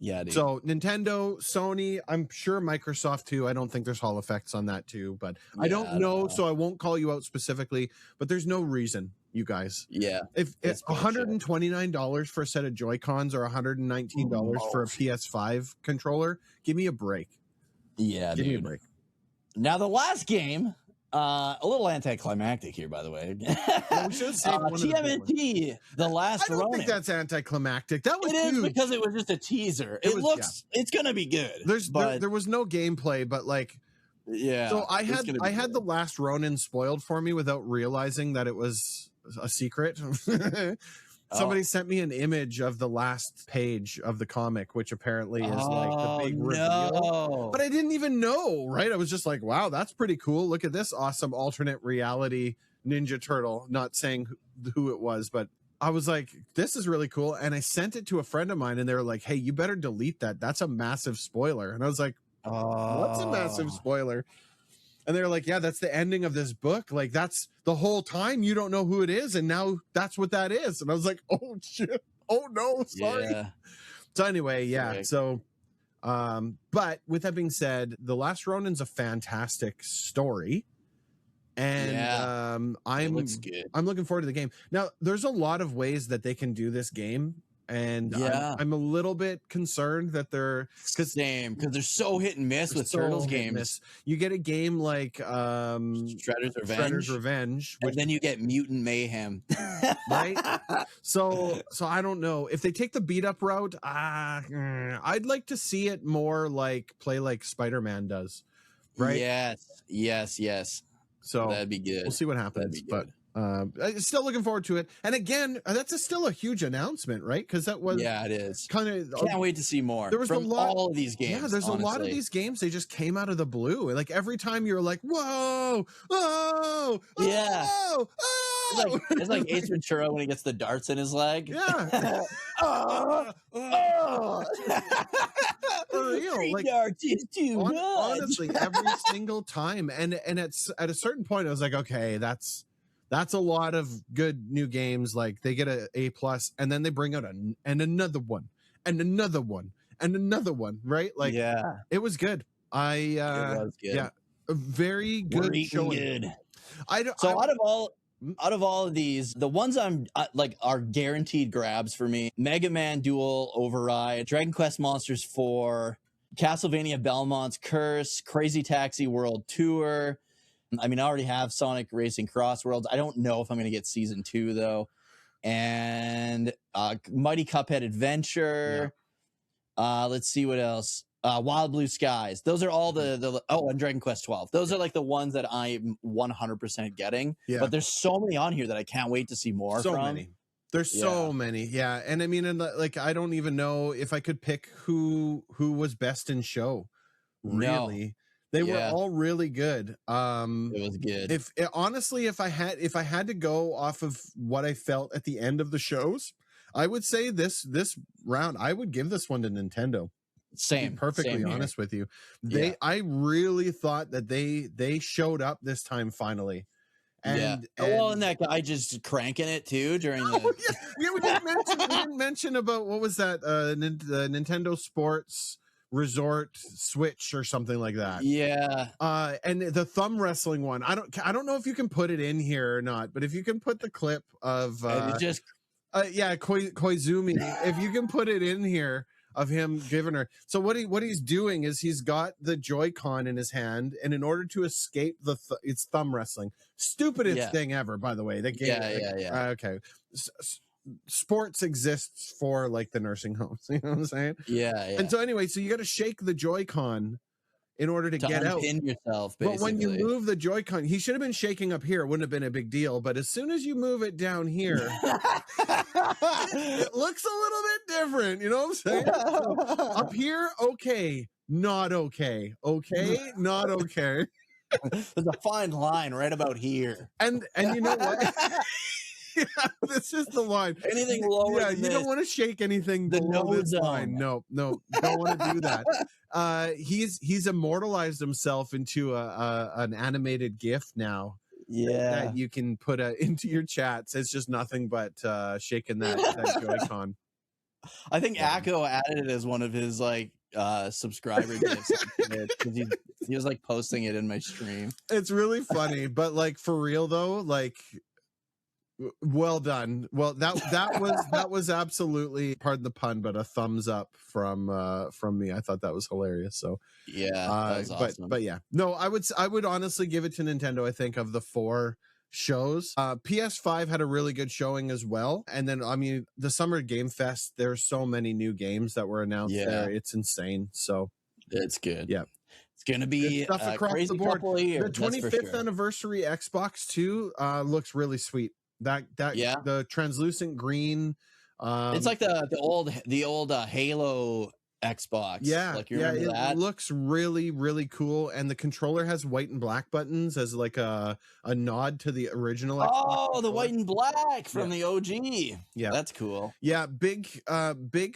Yeah, dude. So Nintendo, Sony, I'm sure Microsoft too. I don't think there's Hall effects on that too, but I don't know, so I won't call you out specifically. But there's no reason, you guys. Yeah. If it's $129 for a set of Joy-Cons or $119 for a PS5 controller, give me a break. Yeah, give me a break. Now the last game, a little anticlimactic here, by the way. TMNT, The Last Ronin. I don't think that's anticlimactic. That was huge. Huge. Because it was just a teaser. It's gonna be good. There was no gameplay, but so I had The Last Ronin spoiled for me without realizing that it was a secret. Somebody sent me an image of the last page of the comic, which apparently is the big reveal. But I didn't even know, right? I was just like, wow, that's pretty cool. Look at this awesome alternate reality Ninja Turtle. Not saying who it was, but I was like, this is really cool. And I sent it to a friend of mine, and they were like, hey, you better delete that. That's a massive spoiler. And I was like, what's a massive spoiler? And they're like, yeah, that's the ending of this book. That's the whole time you don't know who it is. And now that's what that is. And I was like, oh, shit. Oh, no. Sorry. Yeah. So anyway, yeah. Correct. So, but with that being said, The Last Ronin's a fantastic story. And I'm looking forward to the game. Now, there's a lot of ways that they can do this game. And I'm a little bit concerned that they're because they're so hit and miss with Turtles games. You get a game like Shredder's Revenge, and then you get Mutant Mayhem, right? So I don't know if they take the beat up route. I'd like to see it more play like Spider-Man does, right? Yes. So that'd be good. We'll see what happens, but. Still looking forward to it, and again, that's still a huge announcement, right? Because that was it is kind of can't wait to see more. There was from all of these games. Yeah, there's a lot of these games. They just came out of the blue. Every time you're like, whoa, oh, yeah, oh. It's like Ace Ventura when he gets the darts in his leg. Yeah. For real, darts is too much. Honestly, every single time, and it's at a certain point, I was like, okay, that's a lot of good new games. They get A+, and then they bring out another one, and another one, and another one, right? It was good. It was good. Yeah, a very good showing. Good. Out of all of these, the ones I'm are guaranteed grabs for me: Mega Man Duel Override, Dragon Quest Monsters 4, Castlevania Belmont's Curse, Crazy Taxi World Tour. I mean, I already have Sonic Racing Crossworlds. I don't know if I'm going to get Season 2, though. and Mighty Cuphead Adventure. Let's see what else. Wild Blue Skies. Those are all the and Dragon Quest XII. Those are like the ones that I'm 100% getting. Yeah. But there's so many on here that I can't wait to see more from. Many. There's so many. Yeah. And I mean, like, I don't even know if I could pick who was best in show. Really. No. They were all really good. It was good. Honestly, if I had to go off of what I felt at the end of the shows, I would say this round, I would give this one to Nintendo. Same. To be perfectly honest with you. I really thought that they showed up this time finally. And and that guy just cranking it too during the we didn't mention about what was that Nintendo Sports Resort Switch or something like that. And the thumb wrestling one, I don't know if you can put it in here or not, but if you can put the clip of Koizumi, if you can put it in here of him giving her. So what he's doing is he's got the Joy-Con in his hand, and in order to escape it's thumb wrestling. Stupidest thing ever, by the way. Okay. Sports exists for like the nursing homes. You know what I'm saying? Yeah. And so anyway, so you got to shake the Joy-Con in order to get out. Yourself, basically. But when you move the Joy-Con, he should have been shaking up here. It wouldn't have been a big deal. But as soon as you move it down here, it looks a little bit different. You know what I'm saying? So, up here, okay, not okay. Okay, not okay. There's a fine line right about here. And you know what? This is the line. Anything lower than you don't want to shake anything below this line. No, don't want to do that. He's immortalized himself into an animated GIF now. That you can put into your chats. It's just nothing but shaking that Joy-Con. I think Akko added it as one of his like subscriber gifts. He was like posting it in my stream. It's really funny, but like for real though, like well done. Well, that was absolutely, pardon the pun, but a thumbs up from me. I thought that was hilarious. So that was awesome. But yeah, no, I would honestly give it to Nintendo. I think of the 4 shows, PS5 had a really good showing as well. And then I mean, the Summer Game Fest, there's so many new games that were announced there. It's insane. So it's good. Yeah. It's gonna be stuff across crazy the board. Years, the 25th anniversary Xbox 2 looks really sweet. The translucent green, it's like the old Halo Xbox. Like you remember that? It looks really, really cool. And the controller has white and black buttons as like a nod to the original Xbox controller. The white and black from the OG. Yeah, that's cool. Yeah, big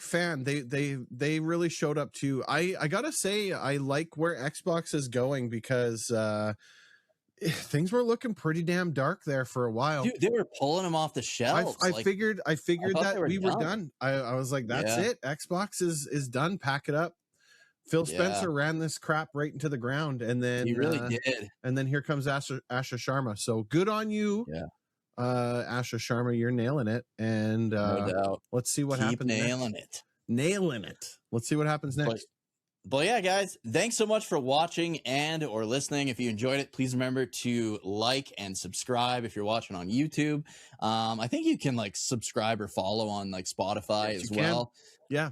fan. They really showed up too. I gotta say, I like where Xbox is going because things were looking pretty damn dark there for a while. Dude, they were pulling them off the shelves. I figured that we were done. I was like, that's it. Xbox is done. Pack it up. Phil Spencer ran this crap right into the ground, and then he really did. And then here comes Asha Sharma. So good on you, Asha Sharma. You're nailing it. And no doubt. Let's see what happens. Nailing it. Let's see what happens next. But yeah, guys, thanks so much for watching or listening. If you enjoyed it, please remember to like and subscribe if you're watching on YouTube. I think you can like subscribe or follow on like Spotify as well. Yeah.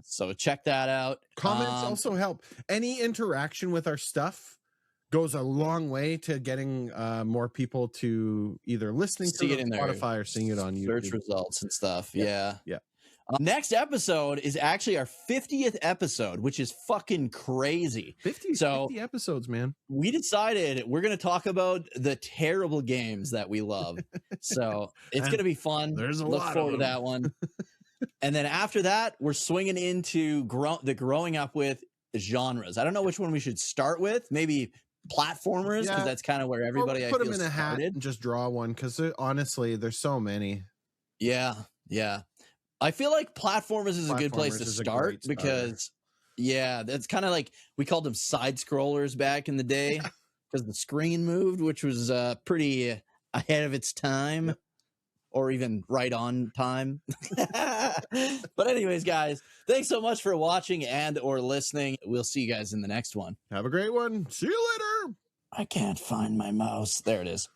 So check that out. Comments also help. Any interaction with our stuff goes a long way to getting more people to either listening to it on Spotify or seeing it on YouTube. Search results and stuff. Yeah. Next episode is actually our 50th episode, which is fucking crazy. 50 episodes, man. We decided we're going to talk about the terrible games that we love. So it's going to be fun. Look forward to that one. And then after that, we're swinging into the growing up with genres. I don't know which one we should start with. Maybe platformers, because that's kind of where everybody put them in a hat and just draw one, because honestly, there's so many. Yeah. I feel like platformers is a good place to start because, that's kind of like we called them side scrollers back in the day because the screen moved, which was pretty ahead of its time or even right on time. But anyways, guys, thanks so much for watching or listening. We'll see you guys in the next one. Have a great one. See you later. I can't find my mouse. There it is.